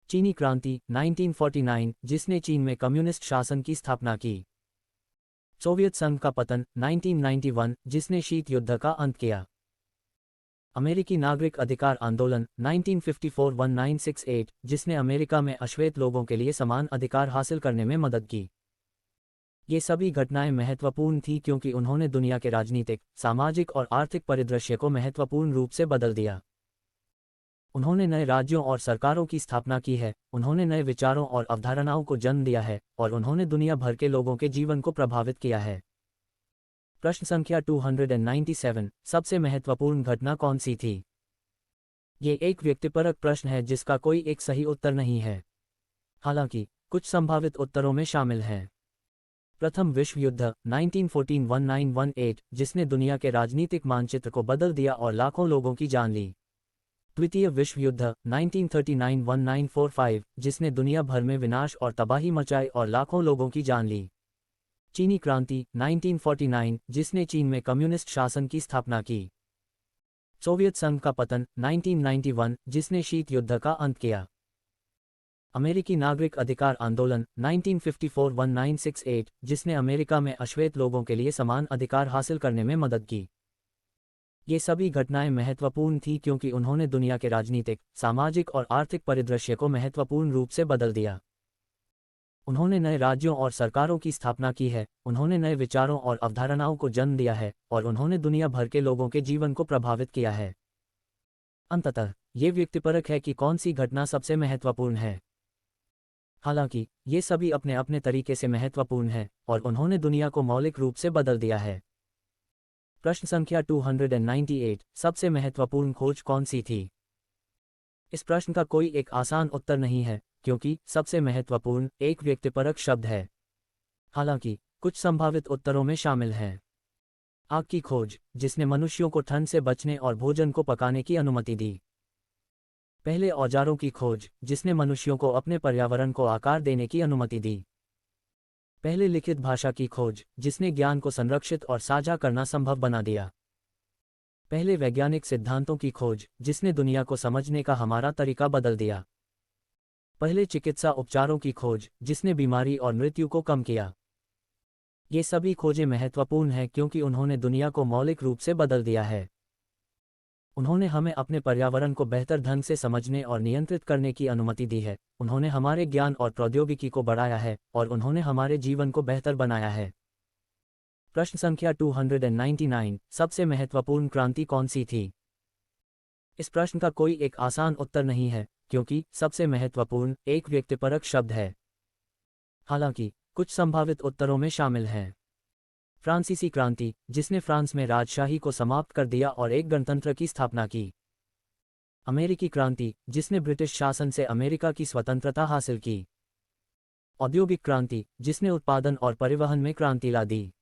चीनी क्रांति 1949, जिसने चीन में कम्युनिस्ट शासन की स्थापना की। सोवियत संघ का पतन 1991, जिसने शीत युद्ध का अंत किया। अमेरिकी नागरिक अधिकार आंदोलन 1954-1968, जिसने अमेरिका में अश्वेत लोगों के लिए समान अधिकार हासिल करने में मदद की। ये सभी घटनाएं महत्वपूर्ण थीं क्योंकि उन्होंने दुनिया के राजनीतिक, सामाजिक और आर्थिक परिदृश्य को महत्वपूर्ण रूप से बदल दिया। उन्होंने नए राज्यों और सरकारों की स्थापना की है, उन्होंने नए विचारों और अवधारणाओं को जन्म दिया है, और उन्होंने दुनिया भर के लोगों के जीवन को प्रभावित किया है। प्रश्न संख्या 297, सबसे महत्वपूर्ण घटना कौन सी थी? ये एक व्यक्तिपरक प्रश्न है जिसका कोई एक सही उत्तर नहीं है। हालांकि कुछ संभावित उत्तरों में शामिल हैं। प्रथम विश्व युद्ध 1914-1918, जिसने दुनिया के राजनीतिक मानचित्र को बदल दिया और लाखों लोगों की जान ली। द्वितीय विश्व युद्ध 1939-1945, जिसने दुनिया भर में विनाश और तबाही मचाई और लाखों लोगों की जान ली। चीनी क्रांति 1949, जिसने चीन में कम्युनिस्ट शासन की स्थापना की। सोवियत संघ का पतन 1991, जिसने शीत युद्ध का अंत किया। अमेरिकी नागरिक अधिकार आंदोलन 1954-1968, जिसने अमेरिका में अश्वेत लोगों के लिए समान अधिकार हासिल करने में मदद की। ये सभी घटनाएं महत्वपूर्ण थीं क्योंकि उन्होंने दुनिया के राजनीतिक, सामाजिक और आर्थिक परिदृश्य को महत्वपूर्ण रूप से बदल दिया। उन्होंने नए राज्यों और सरकारों की स्थापना की है, उन्होंने नए विचारों और अवधारणाओं को जन्म दिया है, और उन्होंने दुनिया भर के लोगों के जीवन को प्रभावित किया है। अंततः ये व्यक्तिपरक है कि कौन सी घटना सबसे महत्वपूर्ण है। हालांकि ये सभी अपने अपने तरीके से महत्वपूर्ण हैं, और उन्होंने दुनिया को मौलिक रूप से बदल दिया है। प्रश्न संख्या 298, सबसे महत्वपूर्ण खोज कौन सी थी? इस प्रश्न का कोई एक आसान उत्तर नहीं है, क्योंकि सबसे महत्वपूर्ण एक व्यक्तिपरक शब्द है। हालांकि कुछ संभावित उत्तरों में शामिल हैं। आग की खोज, जिसने मनुष्यों को ठंड से बचने और भोजन को पकाने की अनुमति दी। पहले औजारों की खोज, जिसने मनुष्यों को अपने पर्यावरण को आकार देने की अनुमति दी। पहले लिखित भाषा की खोज, जिसने ज्ञान को संरक्षित और साझा करना संभव बना दिया। पहले वैज्ञानिक सिद्धांतों की खोज, जिसने दुनिया को समझने का हमारा तरीका बदल दिया। पहले चिकित्सा उपचारों की खोज, जिसने बीमारी और मृत्यु को कम किया। ये सभी खोजें महत्वपूर्ण हैं क्योंकि उन्होंने दुनिया को मौलिक रूप से बदल दिया है। उन्होंने हमें अपने पर्यावरण को बेहतर ढंग से समझने और नियंत्रित करने की अनुमति दी है, उन्होंने हमारे ज्ञान और प्रौद्योगिकी को बढ़ाया है, और उन्होंने हमारे जीवन को बेहतर बनाया है। प्रश्न संख्या 299, सबसे महत्वपूर्ण क्रांति कौन सी थी? इस प्रश्न का कोई एक आसान उत्तर नहीं है, क्योंकि सबसे महत्वपूर्ण एक व्यक्तिपरक शब्द है। हालांकि कुछ संभावित उत्तरों में शामिल हैं। फ्रांसीसी क्रांति, जिसने फ्रांस में राजशाही को समाप्त कर दिया और एक गणतंत्र की स्थापना की। अमेरिकी क्रांति, जिसने ब्रिटिश शासन से अमेरिका की स्वतंत्रता हासिल की। औद्योगिक क्रांति, जिसने उत्पादन और परिवहन में क्रांति ला दी।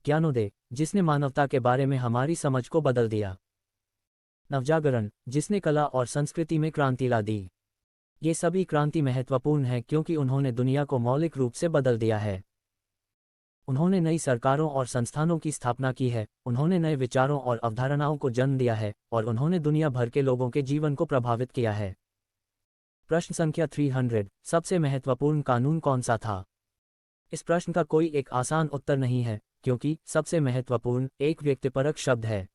ज्ञानोदय, जिसने मानवता के बारे में हमारी समझ को बदल दिया। नवजागरण, जिसने कला और संस्कृति में क्रांति ला दी। ये सभी क्रांति महत्वपूर्ण हैं क्योंकि उन्होंने दुनिया को मौलिक रूप से बदल दिया है। उन्होंने नई सरकारों और संस्थानों की स्थापना की है, उन्होंने नए विचारों और अवधारणाओं को जन्म दिया है, और उन्होंने दुनिया भर के लोगों के जीवन को प्रभावित किया है। प्रश्न संख्या 300, सबसे महत्वपूर्ण कानून कौन सा था? इस प्रश्न का कोई एक आसान उत्तर नहीं है, क्योंकि सबसे महत्वपूर्ण एक व्यक्तिपरक शब्द है।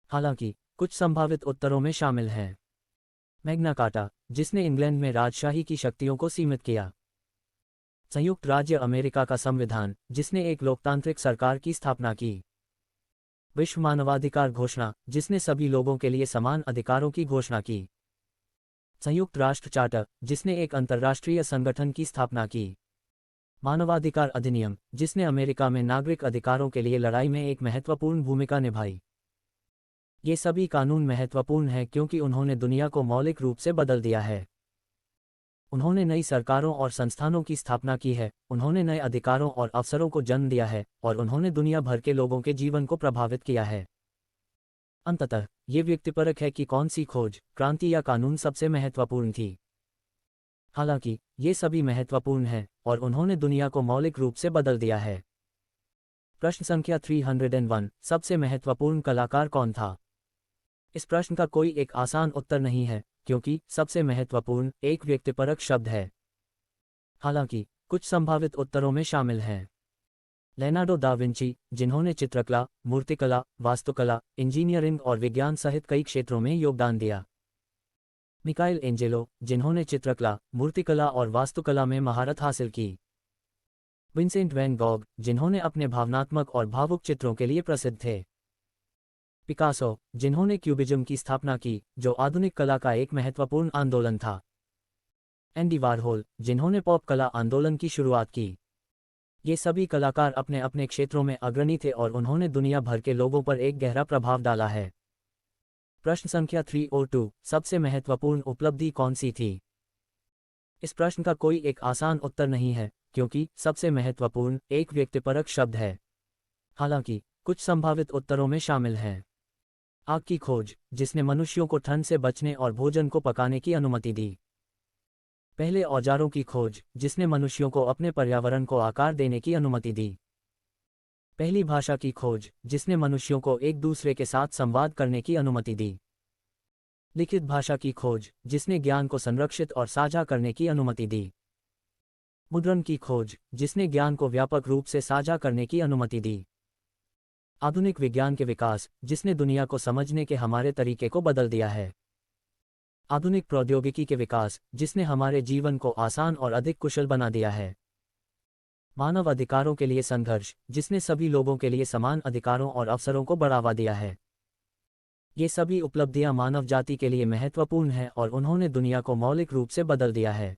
हालांकि कुछ संभावित उत्तरों में शामिल हैं। मैग्ना कार्टा, जिसने इंग्लैंड में राजशाही की शक्तियों को सीमित किया। संयुक्त राज्य अमेरिका का संविधान, जिसने एक लोकतांत्रिक सरकार की स्थापना की। विश्व मानवाधिकार घोषणा, जिसने सभी लोगों के लिए समान अधिकारों की घोषणा की। संयुक्त राष्ट्र चार्टर, जिसने एक अंतर्राष्ट्रीय संगठन की स्थापना की। मानवाधिकार अधिनियम, जिसने अमेरिका में नागरिक अधिकारों के लिए लड़ाई में एक महत्वपूर्ण भूमिका निभाई। ये सभी कानून महत्वपूर्ण हैं क्योंकि उन्होंने दुनिया को मौलिक रूप से बदल दिया है। उन्होंने नई सरकारों और संस्थानों की स्थापना की है, उन्होंने नए अधिकारों और अवसरों को जन्म दिया है, और उन्होंने दुनिया भर के लोगों के जीवन को प्रभावित किया है। अंततः ये व्यक्तिपरक है कि कौन सी खोज, क्रांति या कानून सबसे महत्वपूर्ण थी। हालांकि ये सभी महत्वपूर्ण हैं और उन्होंने दुनिया को मौलिक रूप से बदल दिया है। प्रश्न संख्या 301, सबसे महत्वपूर्ण कलाकार कौन था? इस प्रश्न का कोई एक आसान उत्तर नहीं है, क्योंकि सबसे महत्वपूर्ण एक व्यक्तिपरक शब्द है। हालांकि कुछ संभावित उत्तरों में शामिल हैं। लियोनार्डो दा विंची, जिन्होंने चित्रकला, मूर्तिकला, वास्तुकला, इंजीनियरिंग और विज्ञान सहित कई क्षेत्रों में योगदान दिया। मिकाइल एंजेलो, जिन्होंने चित्रकला, मूर्तिकला और वास्तुकला में महारत हासिल की। विंसेंट वैन गॉग, जिन्होंने अपने भावनात्मक और भावुक चित्रों के लिए प्रसिद्ध थे। पिकासो, जिन्होंने क्यूबिज्म की स्थापना की, जो आधुनिक कला का एक महत्वपूर्ण आंदोलन था। एंडी वारहोल, जिन्होंने पॉप कला आंदोलन की शुरुआत की। ये सभी कलाकार अपने अपने क्षेत्रों में अग्रणी थे और उन्होंने दुनिया भर के लोगों पर एक गहरा प्रभाव डाला है। प्रश्न संख्या 302, सबसे महत्वपूर्ण उपलब्धि कौन सी थी? इस प्रश्न का कोई एक आसान उत्तर नहीं है, क्योंकि सबसे महत्वपूर्ण एक व्यक्तिपरक शब्द है। हालांकि कुछ संभावित उत्तरों में शामिल हैं। आग की खोज, जिसने मनुष्यों को ठंड से बचने और भोजन को पकाने की अनुमति दी। पहले औजारों की खोज, जिसने मनुष्यों को अपने पर्यावरण को आकार देने की अनुमति दी। पहली भाषा की खोज, जिसने मनुष्यों को एक दूसरे के साथ संवाद करने की अनुमति दी। लिखित भाषा की खोज, जिसने ज्ञान को संरक्षित और साझा करने की अनुमति दी। मुद्रण की खोज, जिसने ज्ञान को व्यापक रूप से साझा करने की अनुमति दी। आधुनिक विज्ञान के विकास, जिसने दुनिया को समझने के हमारे तरीके को बदल दिया है। आधुनिक प्रौद्योगिकी के विकास, जिसने हमारे जीवन को आसान और अधिक कुशल बना दिया है। मानव अधिकारों के लिए संघर्ष, जिसने सभी लोगों के लिए समान अधिकारों और अवसरों को बढ़ावा दिया है। ये सभी उपलब्धियां मानव जाति के लिए महत्वपूर्ण हैं और उन्होंने दुनिया को मौलिक रूप से बदल दिया है।